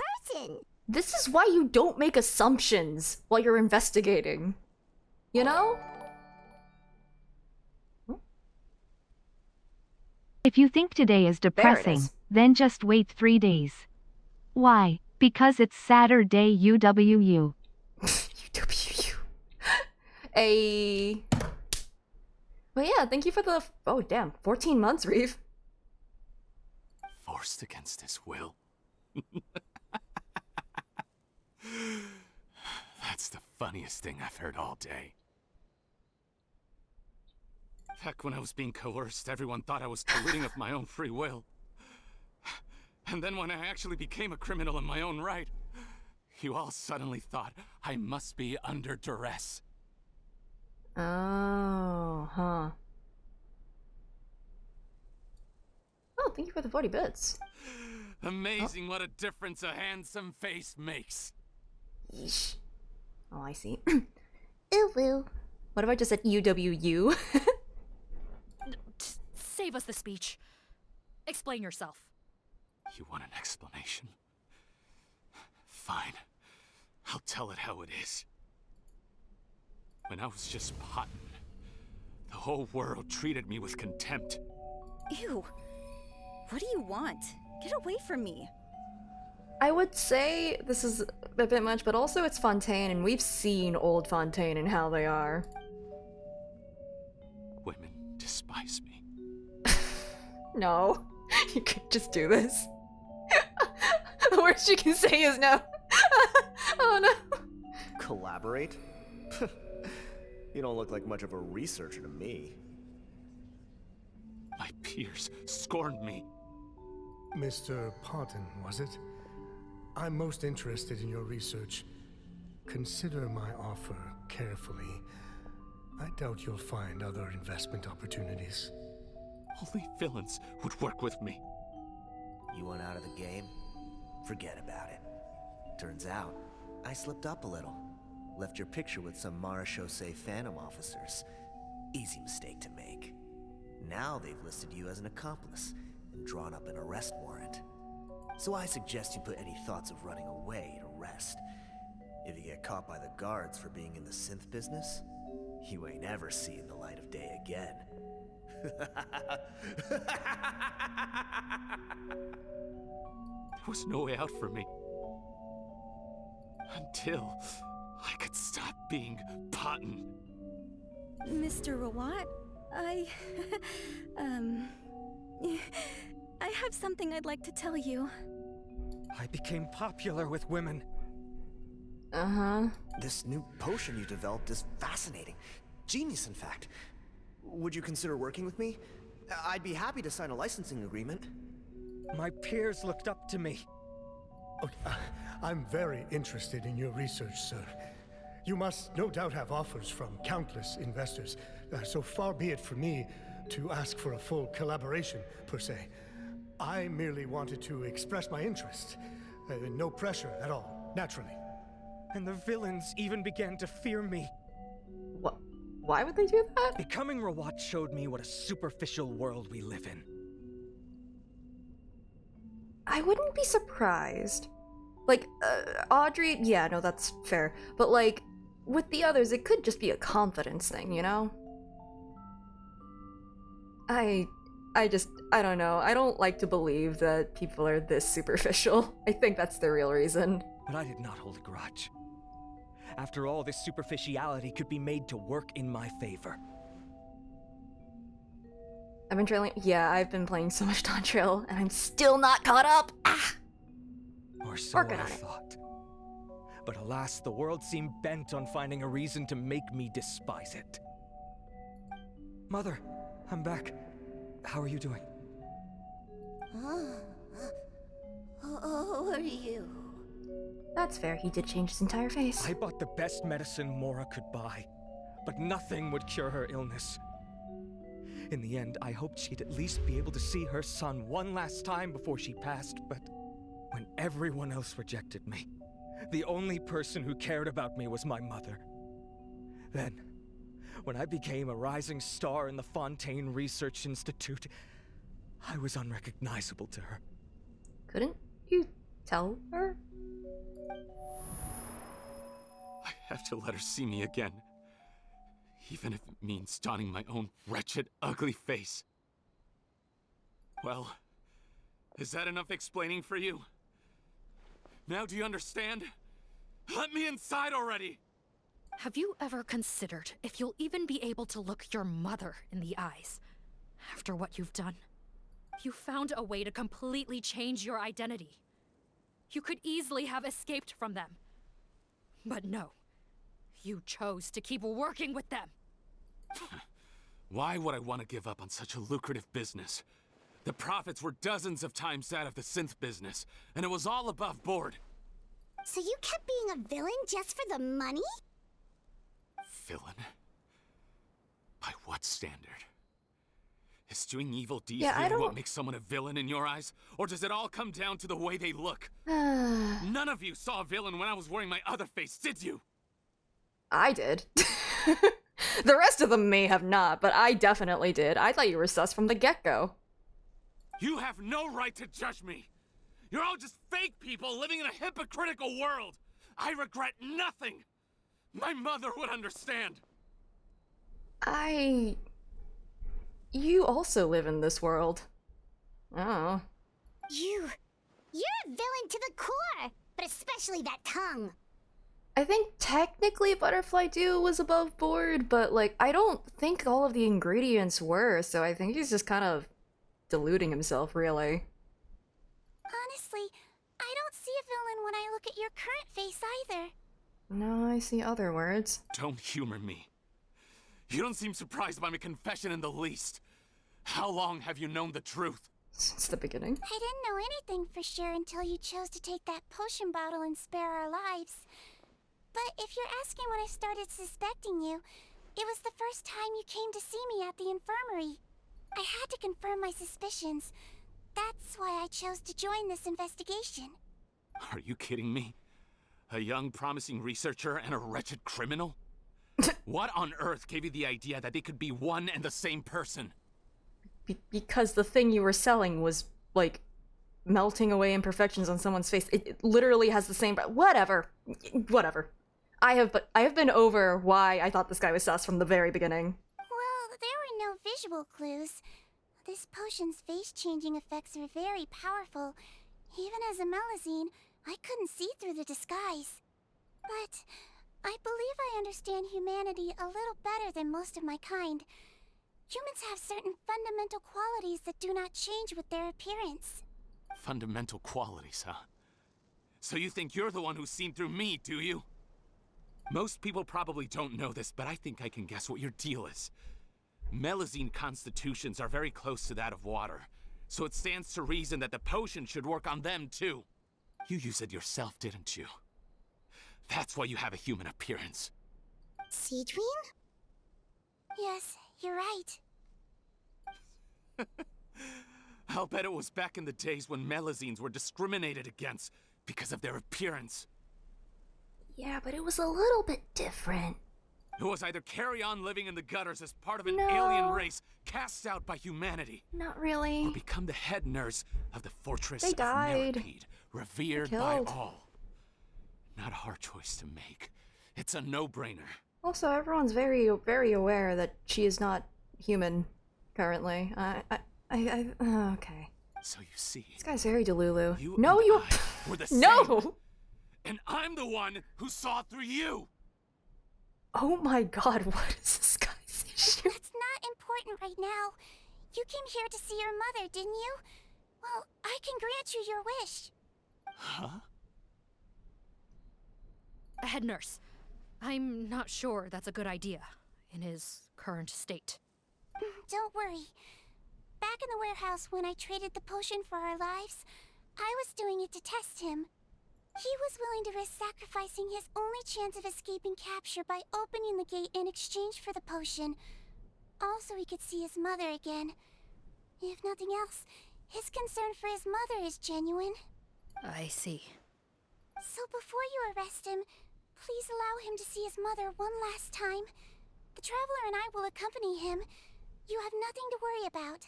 person? This is why you don't make assumptions while you're investigating. You know? If you think today is depressing, is. then just wait 3 days. Why? Because it's Saturday UWU. UWU. Well, yeah, thank you for the... Oh, damn. 14 months, Reeve. Forced against his will. That's the funniest thing I've heard all day. Back when I was being coerced, everyone thought I was colluding of my own free will. And then when I actually became a criminal in my own right, you all suddenly thought I must be under duress. Oh, huh. Oh, thank you for the 40 bits. Amazing what a difference a handsome face makes. Yeesh. Oh, I see. Ooh woo. What if I just said UWU? Save us the speech. Explain yourself. You want an explanation? Fine. tell it how it is. When I was just Potton, the whole world treated me with contempt. Ew. What do you want? Get away from me. I would say this is a bit much, but also it's Fontaine, and we've seen old Fontaine and how they are. Women despise me. No, you could just do this. The worst you can say is no. Oh no. Collaborate? You don't look like much of a researcher to me. My peers scorned me. Mr. Potton, was it? I'm most interested in your research. Consider my offer carefully. I doubt you'll find other investment opportunities. Only villains would work with me. You want out of the game? Forget about it. Turns out, I slipped up a little. Left your picture with some Marechaussee Phantom officers. Easy mistake to make. Now they've listed you as an accomplice and drawn up an arrest warrant. So I suggest you put any thoughts of running away to rest. If you get caught by the guards for being in the synth business, you ain't ever seeing the light of day again. There was no way out for me. Until I could stop being Potton. Mr. Rawat, I have something I'd like to tell you. I became popular with women. Uh-huh. This new potion you developed is fascinating. Genius, in fact. Would you consider working with me? I'd be happy to sign a licensing agreement. My peers looked up to me. Okay, I'm very interested in your research, sir. You must no doubt have offers from countless investors. So far be it from me to ask for a full collaboration, per se. I merely wanted to express my interest. No pressure at all, naturally. And the villains even began to fear me. What? Why would they do that? Becoming Rawat showed me what a superficial world we live in. I wouldn't be surprised. Like, Audrey, yeah, no, that's fair. But, like, with the others, it could just be a confidence thing, you know? I don't know. I don't like to believe that people are this superficial. I think that's the real reason. But I did not hold a grudge. After all, this superficiality could be made to work in my favor. I've been trailing. Yeah, I've been playing so much Dawn Trail, and I'm still not caught up. Ah! Or so Working I on it. thought. But alas, the world seemed bent on finding a reason to make me despise it. Mother, I'm back. How are you doing? Who are you? That's fair. He did change his entire face. I bought the best medicine Mora could buy, but nothing would cure her illness. In the end, I hoped she'd at least be able to see her son one last time before she passed, but when everyone else rejected me, the only person who cared about me was my mother. Then, when I became a rising star in the Fontaine Research Institute, I was unrecognizable to her. Couldn't you tell her? I have to let her see me again. Even if it means donning my own wretched, ugly face. Well, is that enough explaining for you? Now do you understand? Let me inside already! Have you ever considered if you'll even be able to look your mother in the eyes after what you've done? You found a way to completely change your identity. You could easily have escaped from them. But no, you chose to keep working with them. Why would I want to give up on such a lucrative business? The profits were dozens of times that of the synth business, and it was all above board. So you kept being a villain just for the money? Villain? By what standard? Is doing evil deeds Yeah, I really don't- what makes someone a villain in your eyes? Or does it all come down to the way they look? None of you saw a villain when I was wearing my other face, did you? I did. The rest of them may have not, but I definitely did. I thought you were sus from the get-go. You have no right to judge me! You're all just fake people living in a hypocritical world! I regret nothing! My mother would understand! You also live in this world. Oh. You're a villain to the core, but especially that tongue. I think technically Butterfly Dew was above board, but like, I don't think all of the ingredients were, so I think he's just kind of deluding himself, really. Honestly, I don't see a villain when I look at your current face either. No, I see other words. Don't humor me. You don't seem surprised by my confession in the least. How long have you known the truth? Since the beginning. I didn't know anything for sure until you chose to take that potion bottle and spare our lives. But if you're asking when I started suspecting you, it was the first time you came to see me at the infirmary. I had to confirm my suspicions. That's why I chose to join this investigation. Are you kidding me? A young, promising researcher and a wretched criminal? What on earth gave you the idea that they could be one and the same person? Because the thing you were selling was, like, melting away imperfections on someone's face. It literally has the same... Whatever. Whatever. I have been over why I thought this guy was sus from the very beginning. Well, there were no visual clues. This potion's face-changing effects are very powerful. Even as a Melazine, I couldn't see through the disguise. But I believe I understand humanity a little better than most of my kind. Humans have certain fundamental qualities that do not change with their appearance. Fundamental qualities, huh? So you think you're the one who's seen through me, do you? Most people probably don't know this, but I think I can guess what your deal is. Melazine constitutions are very close to that of water, so it stands to reason that the potion should work on them too. You used it yourself, didn't you? That's why you have a human appearance. Sigewinne? Yes, you're right. I'll bet it was back in the days when Melazines were discriminated against because of their appearance. Yeah, but it was a little bit different. It was either carry on living in the gutters as part of an alien race cast out by humanity. Not really. Or become the head nurse of the fortress They of died. Neripede, revered by all. Not a hard choice to make. It's a no-brainer. Also, everyone's very, very aware that she is not human currently. Okay. So you see, This guy's very delulu. you No, and you. I were the same. No! And I'm the one who saw through you. Oh my god, what is this guy's issue? That's not important right now. You came here to see your mother, didn't you? Well, I can grant you your wish. Huh? A head nurse. I'm not sure that's a good idea in his current state. Don't worry. Back in the warehouse when I traded the potion for our lives, I was doing it to test him. He was willing to risk sacrificing his only chance of escaping capture by opening the gate in exchange for the potion. Also, he could see his mother again. If nothing else, his concern for his mother is genuine. I see. So before you arrest him, please allow him to see his mother one last time. The Traveler and I will accompany him. You have nothing to worry about.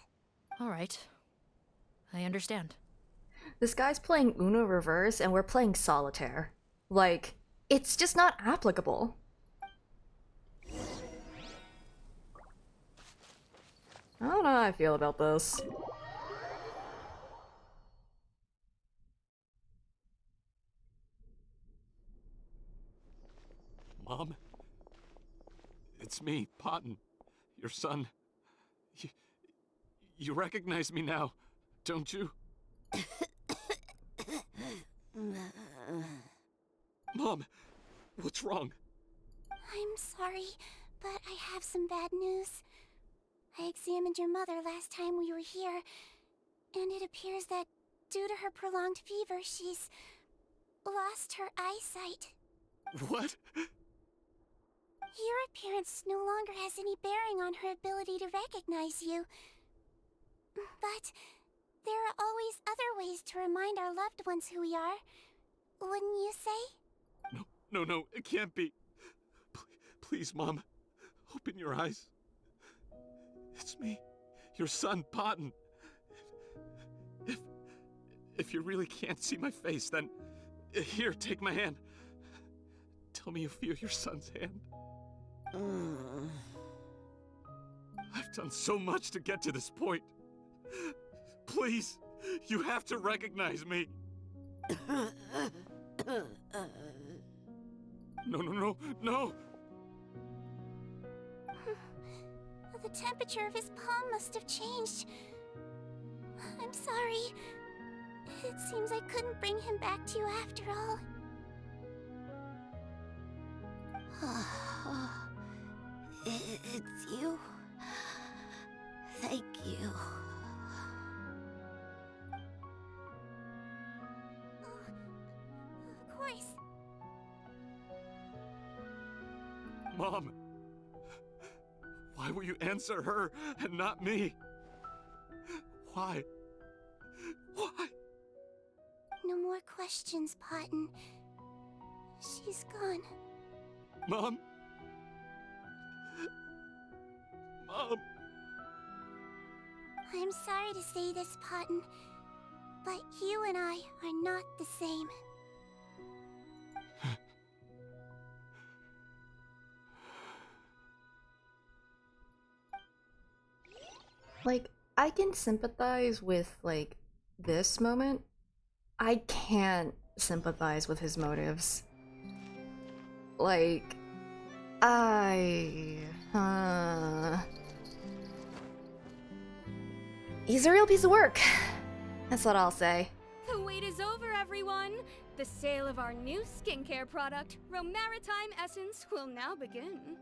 All right. I understand. This guy's playing Uno Reverse and we're playing Solitaire. Like, it's just not applicable. I don't know how I feel about this. Mom? It's me, Potton, your son. You recognize me now, don't you? Mom, what's wrong? I'm sorry, but I have some bad news. I examined your mother last time we were here, and it appears that due to her prolonged fever, she's lost her eyesight. What? Your appearance no longer has any bearing on her ability to recognize you. But there are always other ways to remind our loved ones who we are. Wouldn't you say? No, it can't be. Please, Mom, open your eyes. It's me, your son, Potton. If you really can't see my face, then here, take my hand. Tell me you fear your son's hand. I've done so much to get to this point. Please, you have to recognize me. No. The temperature of his palm must have changed. I'm sorry. It seems I couldn't bring him back to you after all. It's you. Thank you. Of course. Mom, why will you answer her and not me? Why? No more questions, Potton. She's gone. Mom? I'm sorry to say this, Potton, but you and I are not the same. Like, I can sympathize with, like, this moment. I can't sympathize with his motives. Like, he's a real piece of work. That's what I'll say. The wait is over, everyone! The sale of our new skincare product, Romaritime Essence, will now begin.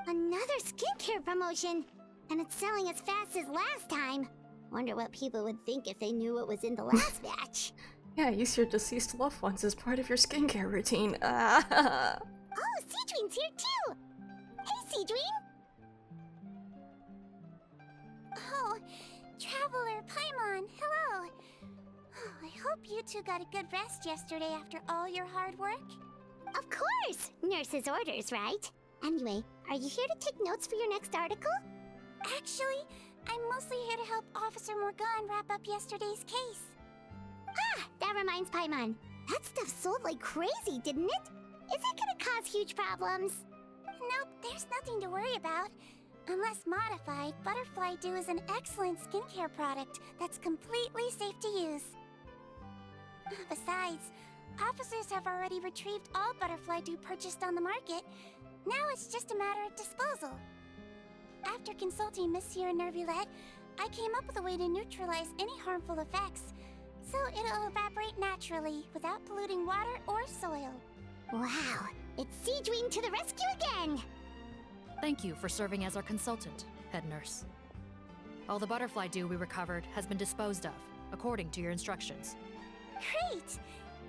Another skincare promotion! And it's selling as fast as last time. Wonder what people would think if they knew what was in the last batch. Yeah, use your deceased loved ones as part of your skincare routine. Oh, Sigewinne's here too! Hey, Sigewinne! Oh, Traveler Paimon, hello! Oh, I hope you two got a good rest yesterday after all your hard work. Of course! Nurse's orders, right? Anyway, are you here to take notes for your next article? Actually, I'm mostly here to help Officer Morgan wrap up yesterday's case. Ah, that reminds Paimon. That stuff sold like crazy, didn't it? Is it gonna cause huge problems? Nope, there's nothing to worry about. Unless modified, Butterfly Dew is an excellent skincare product that's completely safe to use. Besides, officers have already retrieved all Butterfly Dew purchased on the market. Now it's just a matter of disposal. After consulting Monsieur Nervulette, I came up with a way to neutralize any harmful effects, so it'll evaporate naturally without polluting water or soil. Wow, it's Sigewinne to the rescue again! Thank you for serving as our consultant, head nurse. All the butterfly dew we recovered has been disposed of, according to your instructions. Great!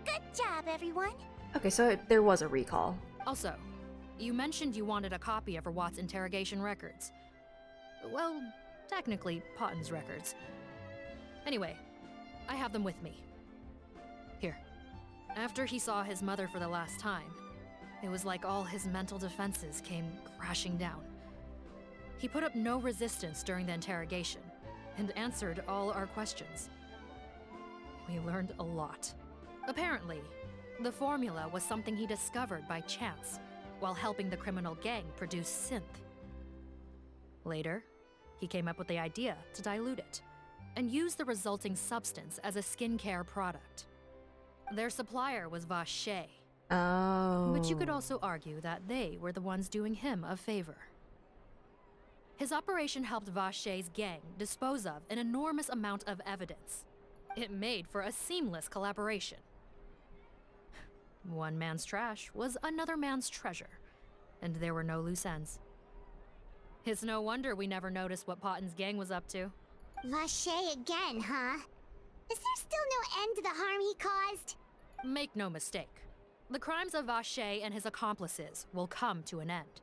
Good job, everyone! Okay, so there was a recall. Also, you mentioned you wanted a copy of Rawat's interrogation records. Well, technically, Potton's records. Anyway, I have them with me. Here. After he saw his mother for the last time, it was like all his mental defenses came crashing down. He put up no resistance during the interrogation, and answered all our questions. We learned a lot. Apparently, the formula was something he discovered by chance, while helping the criminal gang produce synth. Later, he came up with the idea to dilute it, and use the resulting substance as a skincare product. Their supplier was Vache. Oh. But you could also argue that they were the ones doing him a favor. His operation helped Vache's gang dispose of an enormous amount of evidence. It made for a seamless collaboration. One man's trash was another man's treasure, and there were no loose ends. It's no wonder we never noticed what Potton's gang was up to. Vache again, huh? Is there still no end to the harm he caused? Make no mistake. The crimes of Vache and his accomplices will come to an end.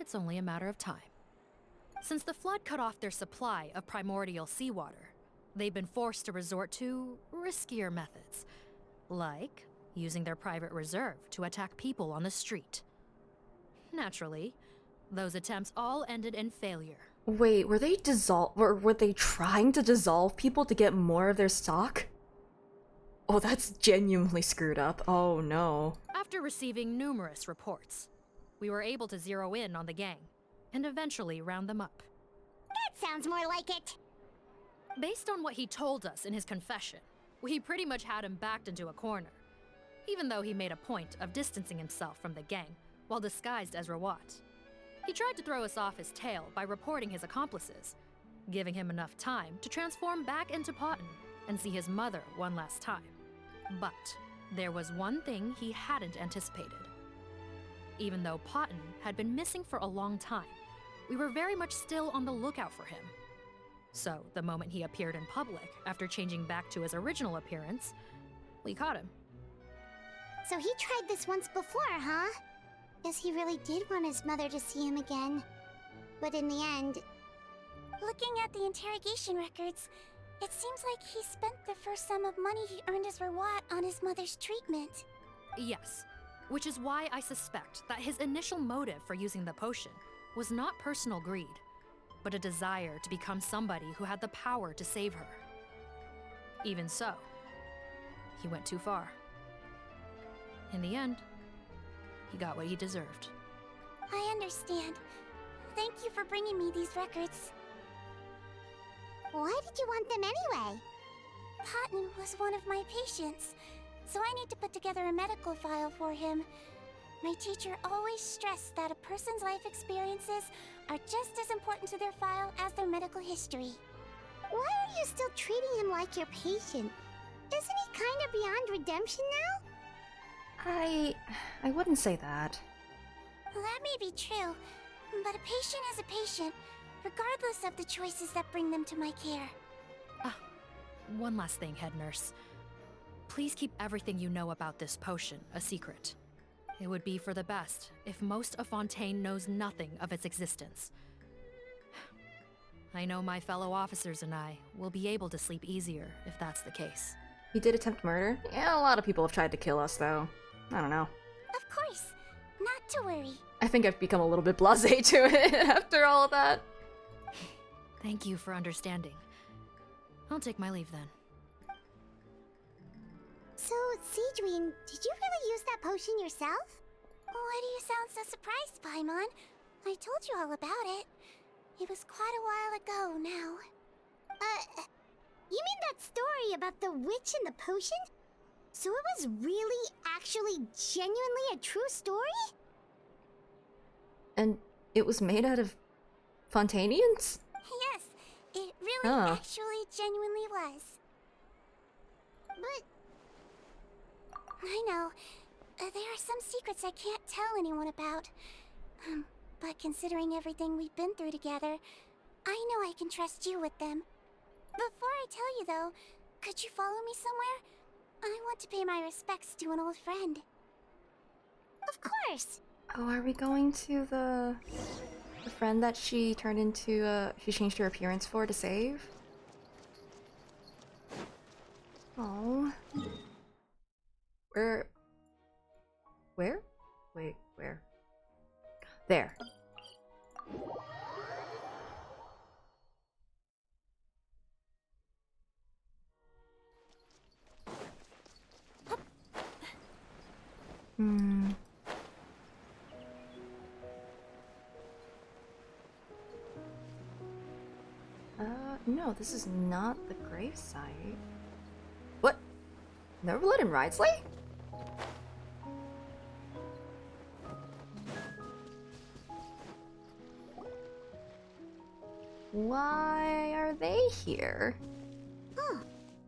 It's only a matter of time. Since the flood cut off their supply of primordial seawater, they've been forced to resort to riskier methods, like using their private reserve to attack people on the street. Naturally, those attempts all ended in failure. Wait, were they were they trying to dissolve people to get more of their stock? Oh, that's genuinely screwed up. Oh no. After receiving numerous reports, we were able to zero in on the gang and eventually round them up. That sounds more like it. Based on what he told us in his confession, we pretty much had him backed into a corner, even though he made a point of distancing himself from the gang while disguised as Rawat. He tried to throw us off his tail by reporting his accomplices, giving him enough time to transform back into Potton and see his mother one last time. But there was one thing he hadn't anticipated. Even though Potton had been missing for a long time, we were very much still on the lookout for him. So the moment he appeared in public after changing back to his original appearance, we caught him. So he tried this once before, huh? Guess he really did want his mother to see him again. But in the end... Looking at the interrogation records, it seems like he spent the first sum of money he earned as Rawat on his mother's treatment. Yes, which is why I suspect that his initial motive for using the potion was not personal greed, but a desire to become somebody who had the power to save her. Even so, he went too far. In the end, he got what he deserved. I understand. Thank you for bringing me these records. Why did you want them anyway? Potton was one of my patients, so I need to put together a medical file for him. My teacher always stressed that a person's life experiences are just as important to their file as their medical history. Why are you still treating him like your patient? Isn't he kind of beyond redemption now? I wouldn't say that. That may be true, but a patient is a patient, regardless of the choices that bring them to my care. One last thing, head nurse. Please keep everything you know about this potion a secret. It would be for the best if most of Fontaine knows nothing of its existence. I know my fellow officers and I will be able to sleep easier if that's the case. He did attempt murder? Yeah, a lot of people have tried to kill us, though. I don't know. Of course, not to worry. I think I've become a little bit blasé to it after all of that. Thank you for understanding. I'll take my leave then. So, Sigewinne, did you really use that potion yourself? Why do you sound so surprised, Paimon? I told you all about it. It was quite a while ago now. You mean that story about the witch and the potion? So it was really, actually, genuinely a true story? And it was made out of Fontainians? Yes, it really actually genuinely was. But... I know, there are some secrets I can't tell anyone about. But considering everything we've been through together, I know I can trust you with them. Before I tell you though, could you follow me somewhere? I want to pay my respects to an old friend. Of course! Oh, are we going to the friend that she turned into, she changed her appearance for to save? Oh. Where? Wait, where? There. No, this is not the gravesite. What? Never let him Ridesley? Why are they here? Oh,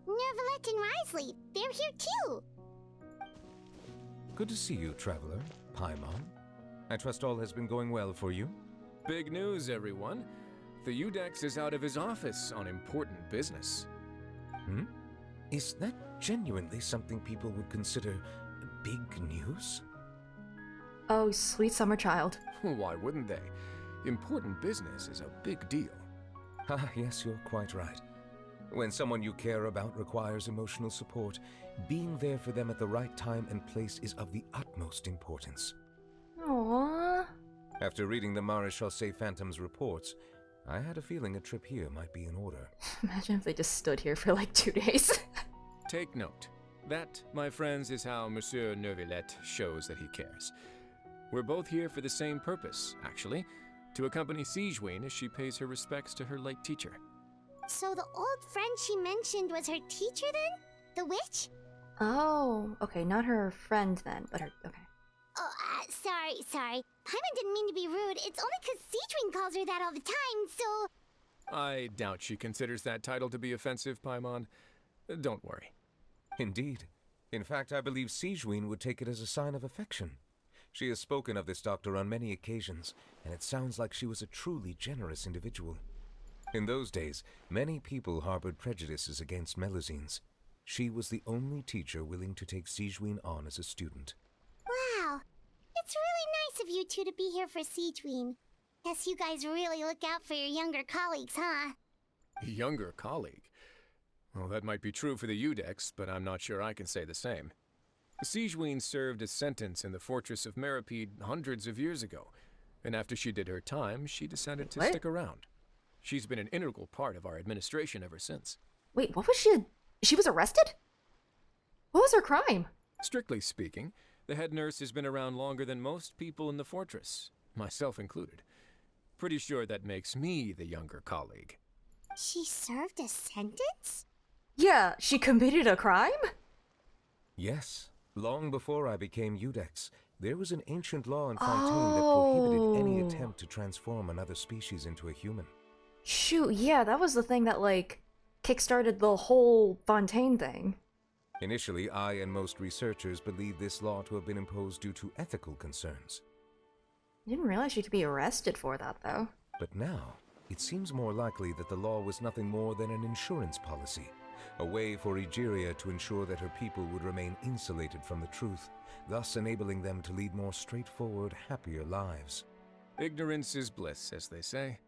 Nervalet and Risley, they're here too! Good to see you, Traveler. Paimon. I trust all has been going well for you? Big news, everyone. The Udex is out of his office on important business. Is that genuinely something people would consider big news? Oh, sweet summer child. Why wouldn't they? Important business is a big deal. Ah, yes, you're quite right. When someone you care about requires emotional support, being there for them at the right time and place is of the utmost importance. Aww. After reading the Maréchal Phantom's reports, I had a feeling a trip here might be in order. Imagine if they just stood here for like 2 days. Take note. That, my friends, is how Monsieur Neuvillette shows that he cares. We're both here for the same purpose, actually, to accompany Sigewinne as she pays her respects to her late teacher. So the old friend she mentioned was her teacher then? The witch? Oh, okay, not her friend then, but her. Okay. Oh, sorry. Paimon didn't mean to be rude. It's only because Sigewinne calls her that all the time, so... I doubt she considers that title to be offensive, Paimon. Don't worry. Indeed. In fact, I believe Sigewinne would take it as a sign of affection. She has spoken of this doctor on many occasions, and it sounds like she was a truly generous individual. In those days, many people harbored prejudices against Melusines. She was the only teacher willing to take Sigewinne on as a student. Wow. It's really nice of you two to be here for Sigewinne. Guess you guys really look out for your younger colleagues, huh? Younger colleague? Well, that might be true for the Udex, but I'm not sure I can say the same. Sigewinne served a sentence in the fortress of Meripede hundreds of years ago, and after she did her time, she decided to stick around. She's been an integral part of our administration ever since. Wait, what was she? She was arrested? What was her crime? Strictly speaking, the head nurse has been around longer than most people in the fortress, myself included. Pretty sure that makes me the younger colleague. She served a sentence? Yeah, she committed a crime? Yes. Long before I became Udex, there was an ancient law in Fontaine that prohibited any attempt to transform another species into a human. Shoot, yeah, that was the thing that, like, kickstarted the whole Fontaine thing. Initially, I and most researchers believed this law to have been imposed due to ethical concerns. I didn't realize she could be arrested for that, though. But now, it seems more likely that the law was nothing more than an insurance policy, a way for Egeria to ensure that her people would remain insulated from the truth, thus enabling them to lead more straightforward, happier lives. Ignorance is bliss, as they say.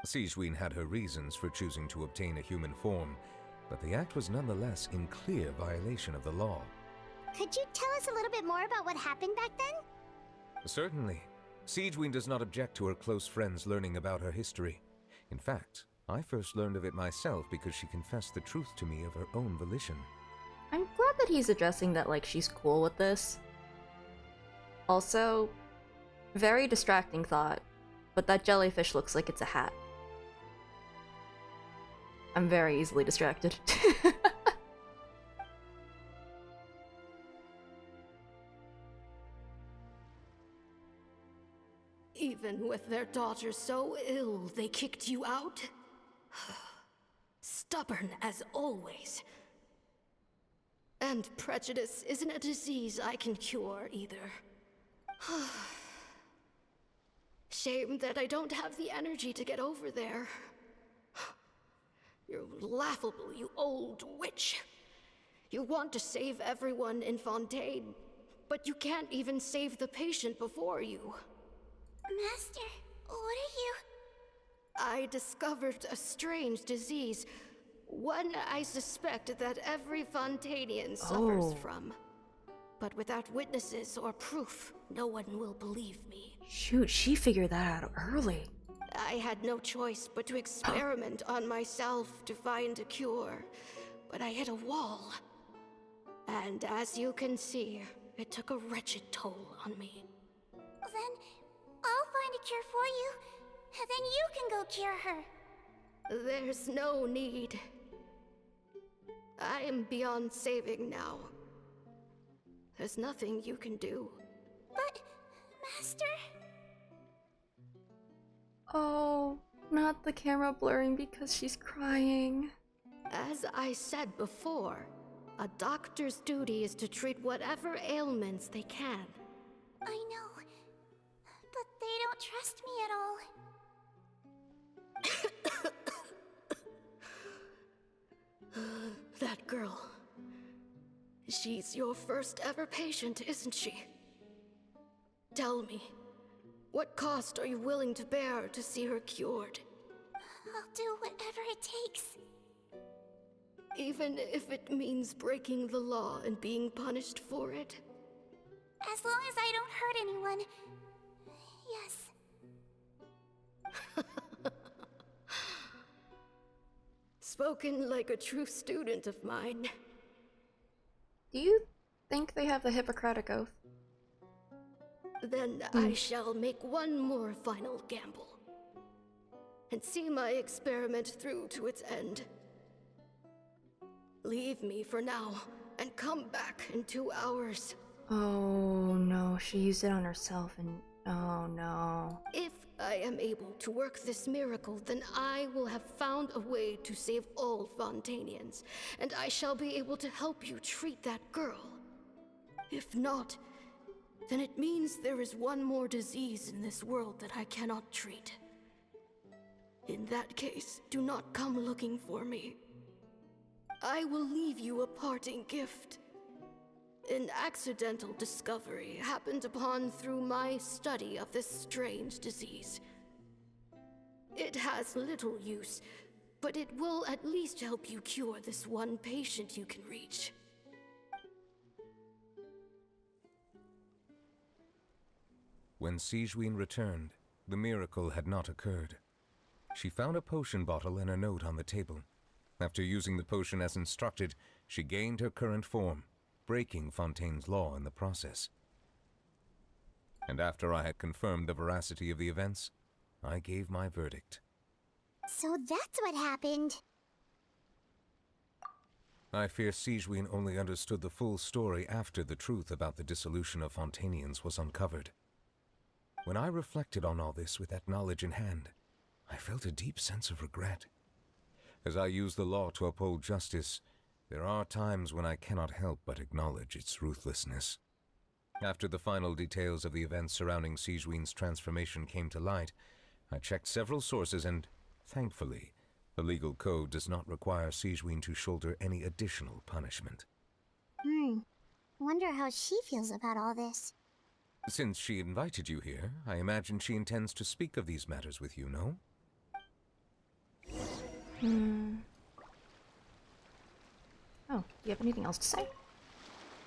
Sigewinne had her reasons for choosing to obtain a human form, but the act was nonetheless in clear violation of the law. Could you tell us a little bit more about what happened back then? Certainly. Sigewinne does not object to her close friends learning about her history. In fact, I first learned of it myself because she confessed the truth to me of her own volition. I'm glad that he's addressing that, like, she's cool with this. Also, very distracting thought, but that jellyfish looks like it's a hat. I'm very easily distracted. Even with their daughter so ill, they kicked you out? Stubborn as always. And prejudice isn't a disease I can cure either. Shame that I don't have the energy to get over there. You're laughable, you old witch. You want to save everyone in Fontaine, but you can't even save the patient before you. Master, what are you... I discovered a strange disease. One I suspect that every Fontainian suffers from. But without witnesses or proof, no one will believe me. Shoot, she figured that out early. I had no choice but to experiment on myself to find a cure. But I hit a wall. And as you can see, it took a wretched toll on me. Then I'll find a cure for you. And then you can go cure her. There's no need. I am beyond saving now. There's nothing you can do. But, Master... Oh, not the camera blurring because she's crying. As I said before, a doctor's duty is to treat whatever ailments they can. I know, but they don't trust me at all. That girl. She's your first ever patient, isn't she? Tell me, what cost are you willing to bear to see her cured? I'll do whatever it takes. Even if it means breaking the law and being punished for it? As long as I don't hurt anyone. Yes. Spoken like a true student of mine. Do you think they have the Hippocratic Oath? Then I shall make one more final gamble. And see my experiment through to its end. Leave me for now, and come back in 2 hours. Oh no, she used it on herself and oh no. If I am able to work this miracle, then I will have found a way to save all Fontanians, and I shall be able to help you treat that girl. If not, then it means there is one more disease in this world that I cannot treat. In that case, do not come looking for me. I will leave you a parting gift. An accidental discovery happened upon through my study of this strange disease. It has little use, but it will at least help you cure this one patient you can reach. When Sigewinne returned, the miracle had not occurred. She found a potion bottle and a note on the table. After using the potion as instructed, she gained her current form, breaking Fontaine's law in the process. And after I had confirmed the veracity of the events, I gave my verdict. So that's what happened. I fear Sigewinne only understood the full story after the truth about the dissolution of Fontanians was uncovered. When I reflected on all this with that knowledge in hand, I felt a deep sense of regret. As I use the law to uphold justice, there are times when I cannot help but acknowledge its ruthlessness. After the final details of the events surrounding Sigewinne's transformation came to light, I checked several sources and, thankfully, the legal code does not require Sigewinne to shoulder any additional punishment. Wonder how she feels about all this. Since she invited you here, I imagine she intends to speak of these matters with you, no? Oh, do you have anything else to say?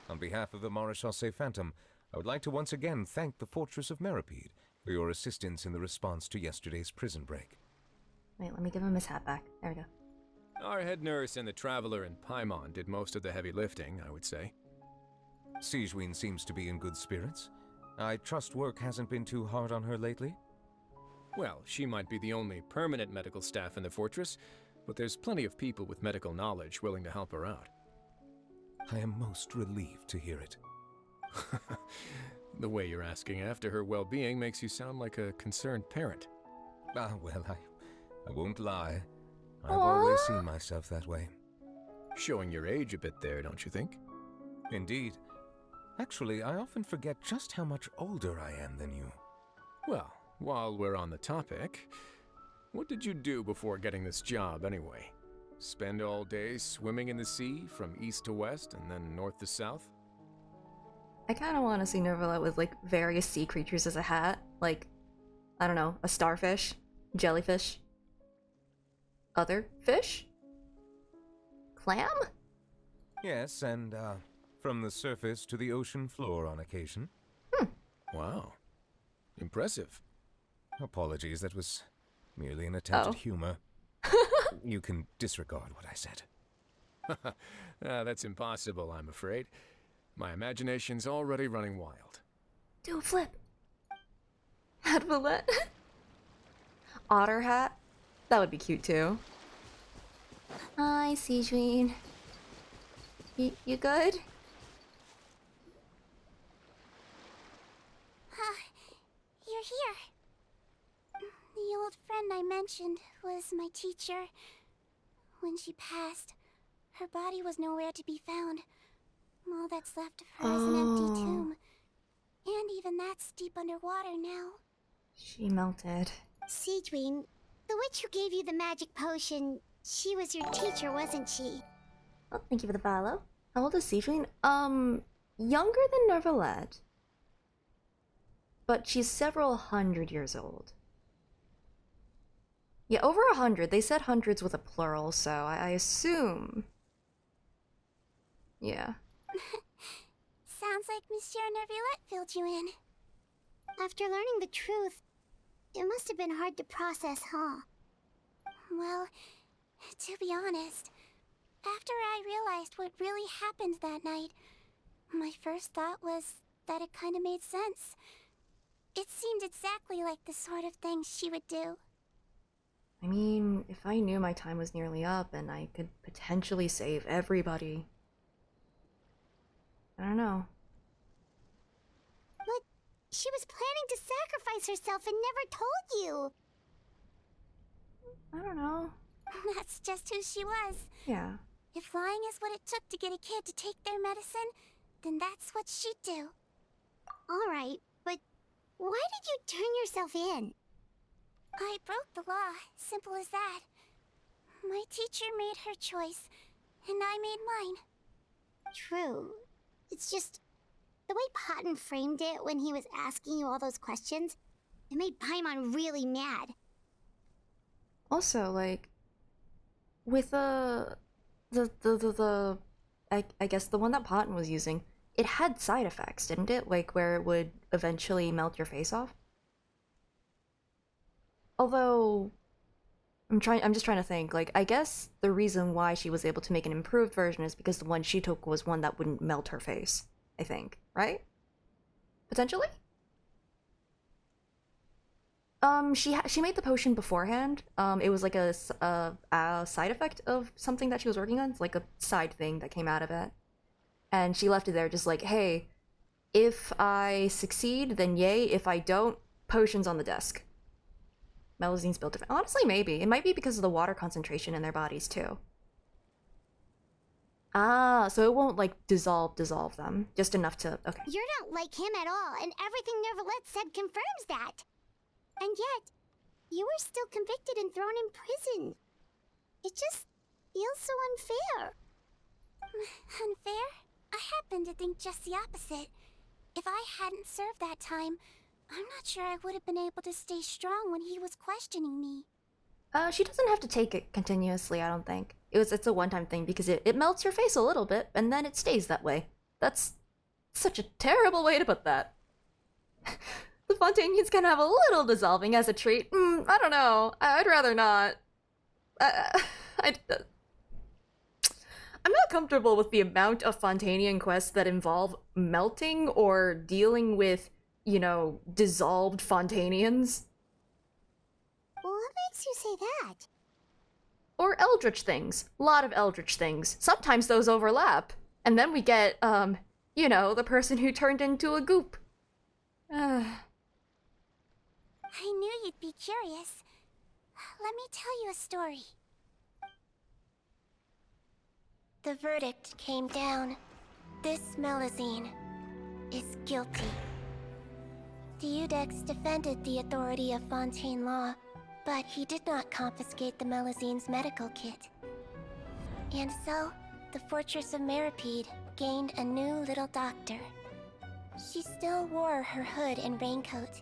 On behalf of the Maréchaussée Phantom, I would like to once again thank the Fortress of Meripede for your assistance in the response to yesterday's prison break. Wait, let me give him his hat back. There we go. Our head nurse and the Traveler in Paimon did most of the heavy lifting, I would say. Sigewinne seems to be in good spirits. I trust work hasn't been too hard on her lately? Well, she might be the only permanent medical staff in the fortress, but there's plenty of people with medical knowledge willing to help her out. I am most relieved to hear it. The way you're asking after her well-being makes you sound like a concerned parent. Well, I won't lie. I've always seen myself that way. Showing your age a bit there, don't you think? Indeed. Actually, I often forget just how much older I am than you. Well, while we're on the topic, what did you do before getting this job anyway? Spend all day swimming in the sea from east to west and then north to south? I kind of want to see Nervalet with like various sea creatures as a hat. Like, I don't know, a starfish, jellyfish, other fish, clam? Yes, and from the surface to the ocean floor on occasion. Wow. Impressive. Apologies, that was merely an attempt at humor. You can disregard what I said. That's impossible, I'm afraid. My imagination's already running wild. Do a flip. Nervalet. Otter hat? That would be cute too. Hi, Sigewinne. You good? You're here. The old friend I mentioned was my teacher. When she passed, her body was nowhere to be found. All that's left of her is an empty tomb. And even that's deep underwater now. She melted. Sigewinne, the witch who gave you the magic potion, she was your teacher, wasn't she? Oh, thank you for the follow. How old is Sigewinne? Younger than Nervalet. But she's several hundred years old. Yeah, over 100. They said hundreds with a plural, so I assume. Yeah. Sounds like Monsieur Nervalet filled you in. After learning the truth, it must have been hard to process, huh? Well, to be honest, after I realized what really happened that night, My first thought was that it kind of made sense. It seemed exactly like the sort of thing she would do. I mean, if I knew my time was nearly up and I could potentially save everybody... I don't know. But she was planning to sacrifice herself and never told you. I don't know. That's just who she was. Yeah. If lying is what it took to get a kid to take their medicine, then that's what she'd do. Alright, but why did you turn yourself in? I broke the law, simple as that. My teacher made her choice, and I made mine. True. It's just the way Potton framed it when he was asking you all those questions, it made Paimon really mad. Also, like, with I guess the one that Potton was using, it had side effects, didn't it? Like, where it would eventually melt your face off? Although, I'm just trying to think, like, I guess the reason why she was able to make an improved version is because the one she took was one that wouldn't melt her face, I think, right? Potentially? She made the potion beforehand. It was like a side effect of something that she was working on. It's like a side thing that came out of it. And she left it there just like, hey, if I succeed, then yay. If I don't, potion's on the desk. Melusine's built different. Honestly, maybe. It might be because of the water concentration in their bodies, too. Ah, so it won't, like, dissolve them. Just enough to... Okay. You're not like him at all, and everything Neverlet said confirms that. And yet, you were still convicted and thrown in prison. It just feels so unfair. Unfair? I happen to think just the opposite. If I hadn't served that time, I'm not sure I would have been able to stay strong when he was questioning me. She doesn't have to take it continuously, I don't think. It's a one-time thing because it melts your face a little bit, and then it stays that way. That's such a terrible way to put that. The Fontainians can have a little dissolving as a treat. I don't know. I'd rather not. I'm not comfortable with the amount of Fontainian quests that involve melting or dealing with, you know, dissolved Fontainians. What makes you say that? Or Eldritch things. A lot of Eldritch things. Sometimes those overlap. And then we get, you know, the person who turned into a goop. I knew you'd be curious. Let me tell you a story. The verdict came down. This Melusine is guilty. The Eudex defended the authority of Fontaine law, but he did not confiscate the Melusine's medical kit. And so, the Fortress of Meripede gained a new little doctor. She still wore her hood and raincoat,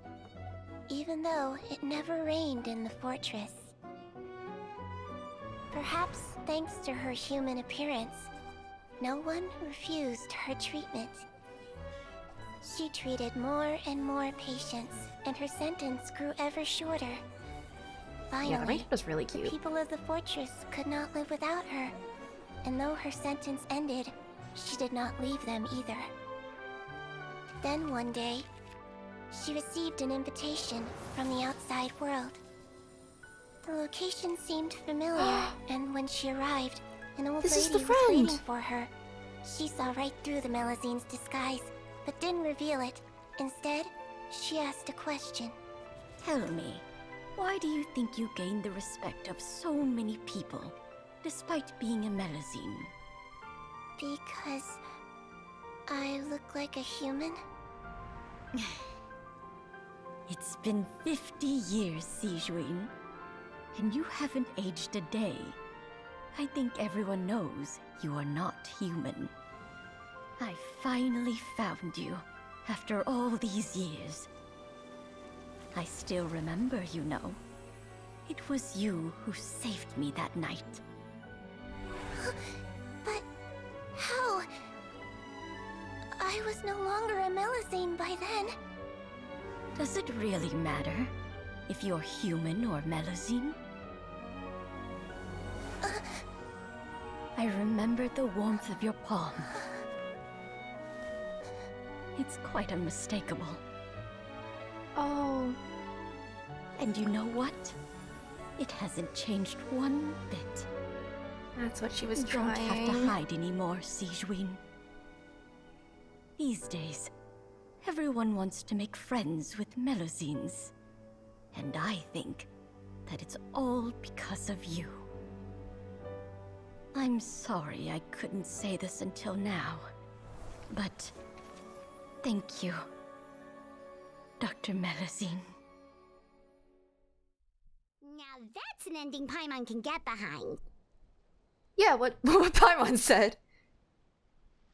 even though it never rained in the fortress. Perhaps thanks to her human appearance, no one refused her treatment. She treated more and more patients, and her sentence grew ever shorter. Finally, yeah, the raincoat was really cute. The people of the fortress could not live without her, and though her sentence ended, she did not leave them either. Then one day, she received an invitation from the outside world. The location seemed familiar, and when she arrived, an old lady was waiting for her. She saw right through the Melusine's disguise, but didn't reveal it. Instead, she asked a question. Tell me, why do you think you gained the respect of so many people, despite being a Melusine? Because I look like a human? It's been 50 years, Sigewinne, and you haven't aged a day. I think everyone knows you are not human. I finally found you, after all these years. I still remember, you know. It was you who saved me that night. But how? I was no longer a Melusine by then. Does it really matter if you're human or Melusine? I remember the warmth of your palm. It's quite unmistakable. Oh. And you know what? It hasn't changed one bit. That's what she was You trying. don't have to hide anymore, Sigewinne. These days, everyone wants to make friends with Melusines. And I think that it's all because of you. I'm sorry I couldn't say this until now, but thank you, Dr. Melusine. Now that's an ending Paimon can get behind. Yeah, what Paimon said.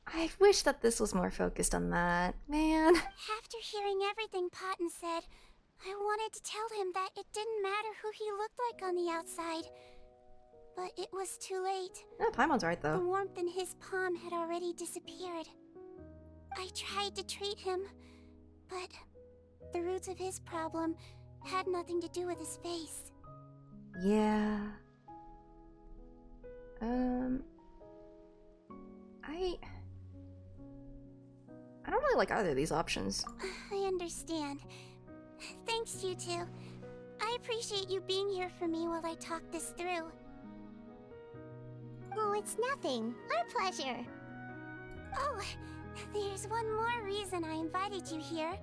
I wish that this was more focused on that, man. After hearing everything Potton said, I wanted to tell him that it didn't matter who he looked like on the outside. But it was too late. Yeah, Paimon's right, though. The warmth in his palm had already disappeared. I tried to treat him, but the roots of his problem had nothing to do with his face. Yeah. I don't really like either of these options. I understand. Thanks, you two. I appreciate you being here for me while I talk this through. Oh, it's nothing. Our pleasure. Oh, there's one more reason I invited you here.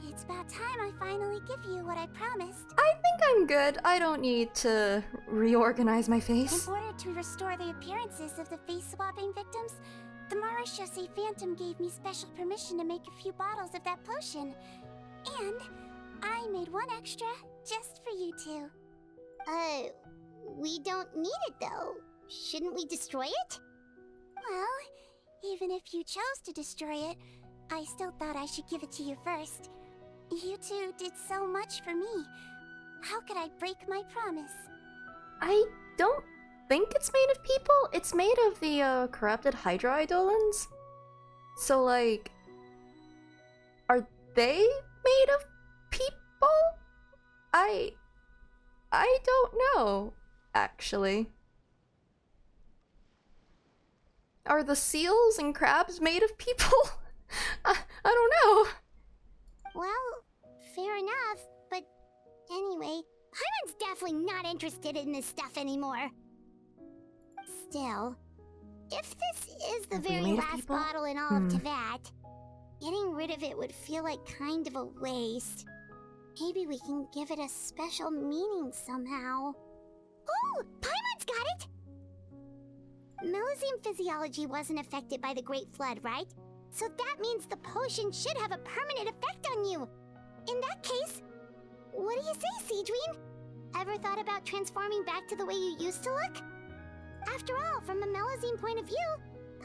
It's about time I finally give you what I promised. I think I'm good. I don't need to reorganize my face. In order to restore the appearances of the face-swapping victims, the Marechaussee Phantom gave me special permission to make a few bottles of that potion. And I made one extra just for you two. We don't need it though. Shouldn't we destroy it? Well, even if you chose to destroy it, I still thought I should give it to you first. You two did so much for me. How could I break my promise? I don't think it's made of people. It's made of the corrupted Hydra Eidolons. So, like, are they made of people? I don't know, actually. Are the seals and crabs made of people? I don't know. Well, fair enough, but anyway, Paimon's definitely not interested in this stuff anymore. Still, if this is the very last bottle in all of Teyvat, getting rid of it would feel like kind of a waste. Maybe we can give it a special meaning somehow. Oh, Paimon's got it! Melusine physiology wasn't affected by the Great Flood, right? So that means the potion should have a permanent effect on you. In that case, what do you say, Sigewinne? Ever thought about transforming back to the way you used to look? After all, from a Melusine point of view,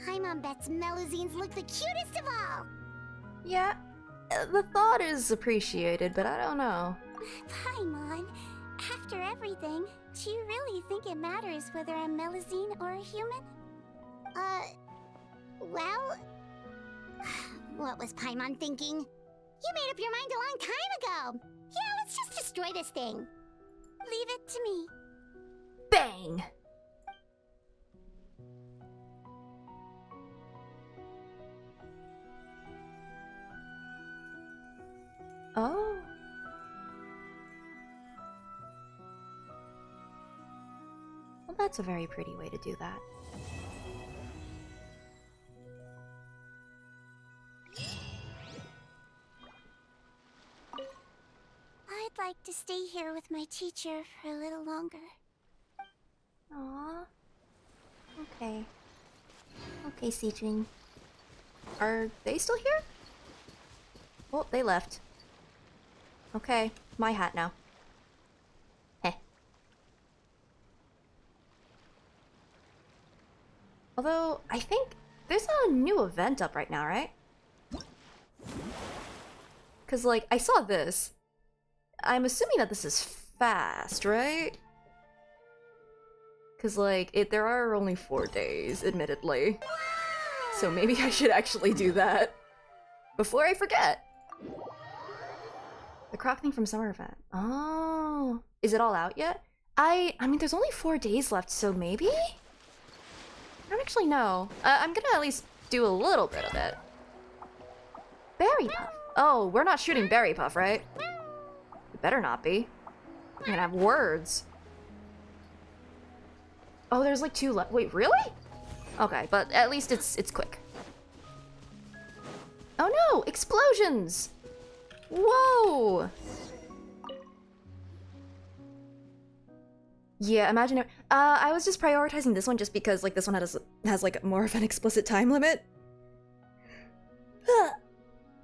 Paimon bets Melusines look the cutest of all. Yeah, the thought is appreciated, but I don't know. Paimon, after everything, do you really think it matters whether I'm Melusine or a human? Well... What was Paimon thinking? You made up your mind a long time ago! Yeah, let's just destroy this thing. Leave it to me. Bang! Oh. Well, that's a very pretty way to do that. I'd like to stay here with my teacher for a little longer. Aww. Okay. Okay, Sigewinne. Are they still here? Well, they left. Okay, my hat now. Heh. Although, I think there's a new event up right now, right? Because, like, I saw this. I'm assuming that this is fast, right? Because, like, there are only 4 days, admittedly. So maybe I should actually do that. Before I forget. The croc thing from summer event. Oh. Is it all out yet? I mean, there's only 4 days left, so maybe? I don't actually know. I'm gonna at least do a little bit of it. Berry Puff. Oh, we're not shooting Berry Puff, right? It better not be. We're gonna have words. Oh, there's like 2 left. Wait, really? Okay, but at least it's quick. Oh no! Explosions! Whoa! Yeah, imagine it. I was just prioritizing this one just because like this one has like more of an explicit time limit.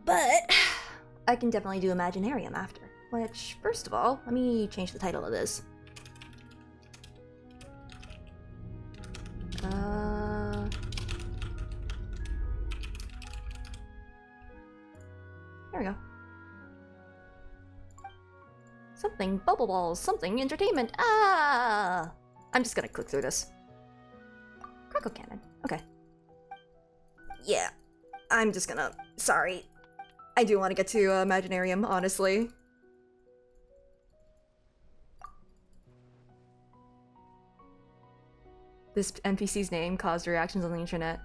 But I can definitely do Imaginarium after. Which, first of all, let me change the title of this. There we go. Something bubble balls, something entertainment. Ah! I'm just gonna click through this. Crackle cannon. Okay. Yeah. I'm just gonna... Sorry. I do want to get to Imaginarium, honestly. This NPC's name caused reactions on the internet.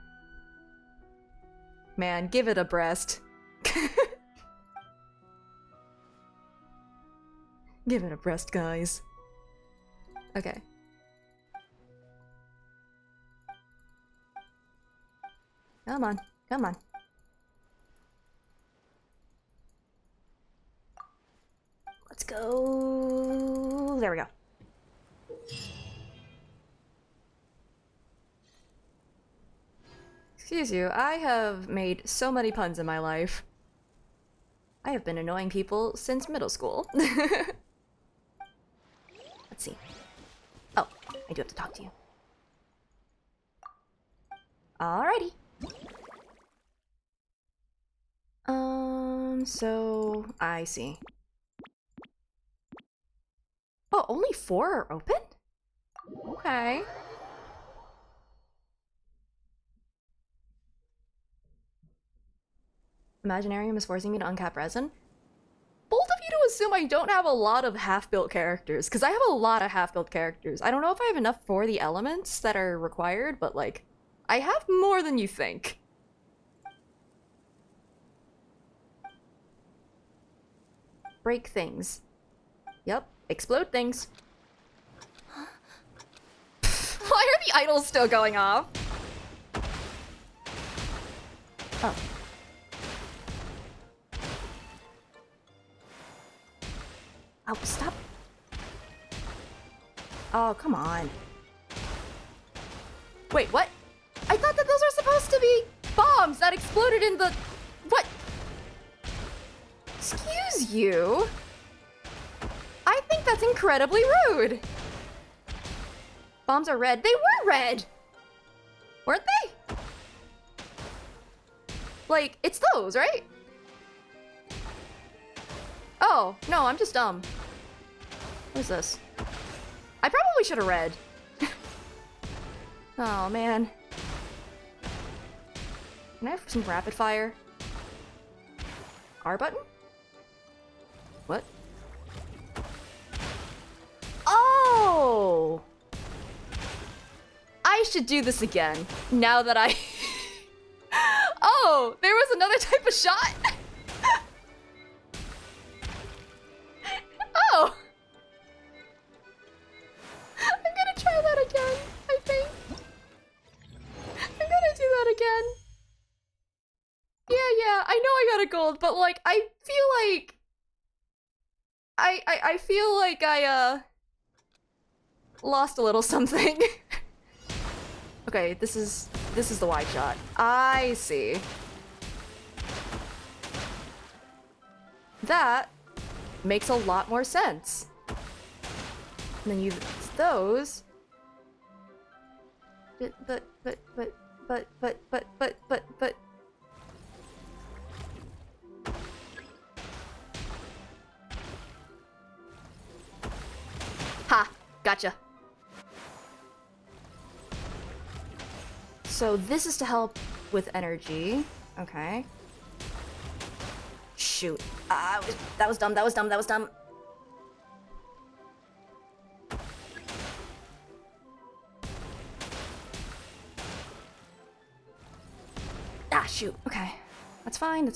Man, give it a breast. Give it a breast, guys. Okay. Come on, come on. Let's go. There we go. Excuse you, I have made so many puns in my life. I have been annoying people since middle school. Let's see. Oh, I do have to talk to you. Alrighty. So I see. Oh, only 4 are open? Okay. Imaginarium is forcing me to uncap resin. Bold of you to assume I don't have a lot of half-built characters, because I have a lot of half-built characters. I don't know if I have enough for the elements that are required, but like, I have more than you think. Break things. Yep, explode things. Why are the idols still going off? Oh. Oh, stop. Oh, come on. Wait, what? I thought that those were supposed to be bombs that exploded in the... What? Excuse you? I think that's incredibly rude. Bombs are red. They were red! Weren't they? Like, it's those, right? Oh, no, I'm just dumb. What is this? I probably should have read. Oh, man. Can I have some rapid fire? R button? What? Oh! I should do this again, now that I... Oh, there was another type of shot? Oh! I'm gonna try that again, I think. I'm gonna do that again. Yeah, I know I got a gold, but like, I feel like... I feel like I, lost a little something. Okay, this is the wide shot. I see. That makes a lot more sense. And then you those. But. Ha! Gotcha. So this is to help with energy. Okay. Shoot. That was dumb. Ah, shoot. Okay. That's fine.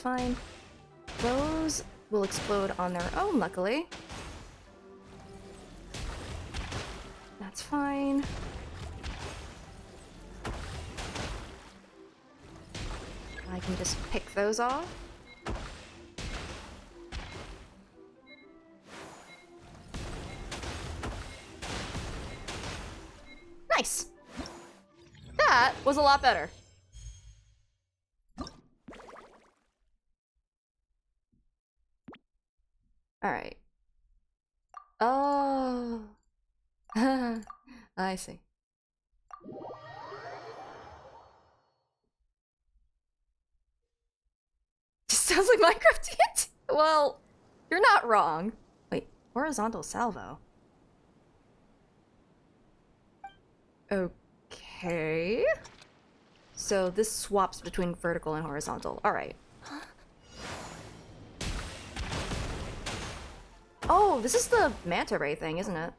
Those will explode on their own, luckily. That's fine. I can just pick those off. Nice! That was a lot better. Alright. Oh. I see. Just sounds like Minecraft TNT. Well, you're not wrong. Wait, horizontal salvo. Okay. So this swaps between vertical and horizontal. Alright. Oh, this is the manta ray thing, isn't it?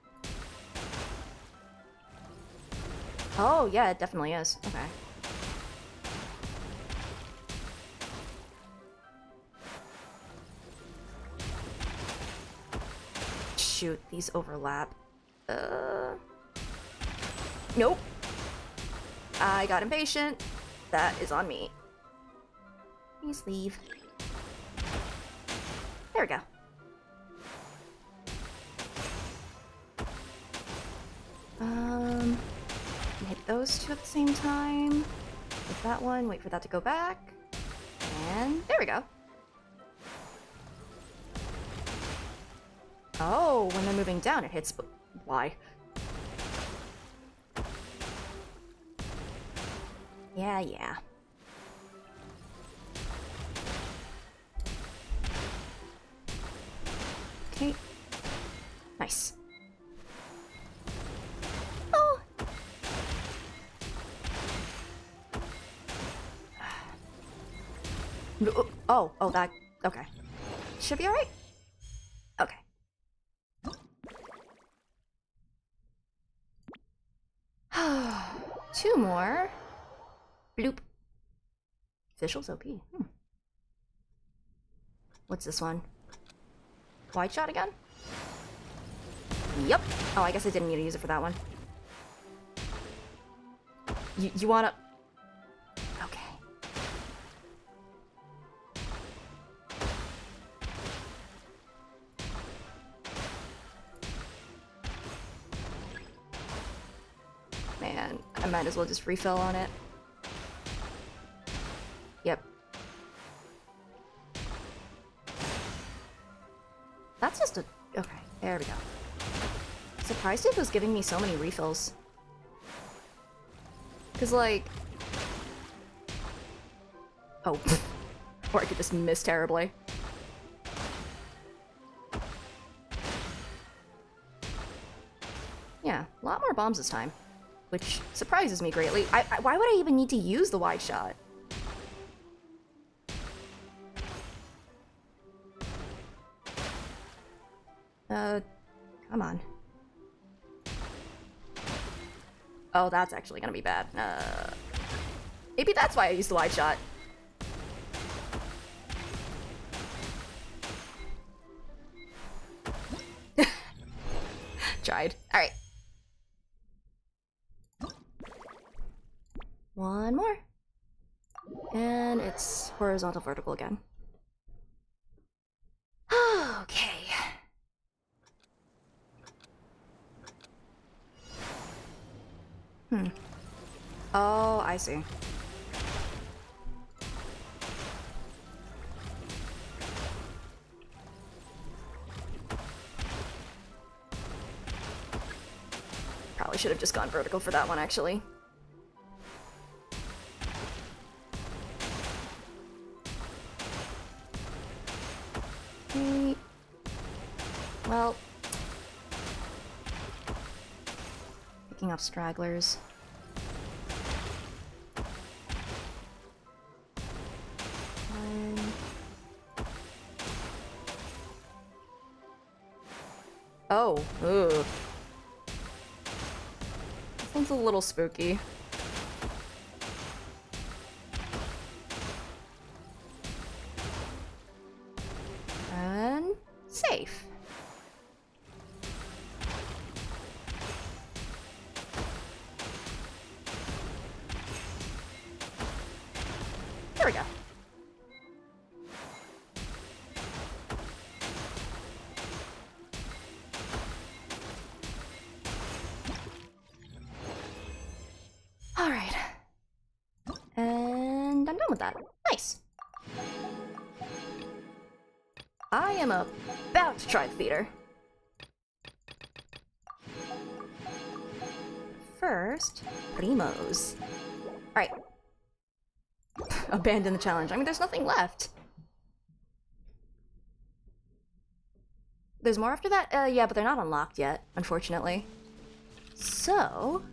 Oh, yeah, it definitely is. Okay. Shoot, these overlap. Nope. I got impatient. That is on me. Please leave. There we go. Hit those two at the same time. Hit that one, wait for that to go back. And there we go. Oh, when they're moving down, it hits Y. Yeah, yeah. Okay. Nice. Oh! Oh, that... Okay. Should be alright? Okay. Two more. Bloop. Officials OP. What's this one? Wide shot again? Yep. Oh, I guess I didn't need to use it for that one. You wanna... Okay. Man, I might as well just refill on it. Yep. That's just a... Okay, there we go. Surprised it was giving me so many refills. Cause like... Oh. Or I could just miss terribly. Yeah, a lot more bombs this time. Which surprises me greatly. Why would I even need to use the wide shot? Come on. Oh, that's actually gonna be bad. Maybe that's why I used the wide shot. Tried. Alright. One more. And it's horizontal vertical again. Okay. Oh, I see. Probably should have just gone vertical for that one, actually. Okay. Well... Picking up stragglers. Oh, ugh. This one's a little spooky. safe. There we go. All right. And I'm done with that. Nice. I am about to try theater. First, primos. Alright. Abandon the challenge. I mean, there's nothing left. There's more after that? Yeah, but they're not unlocked yet, unfortunately. So,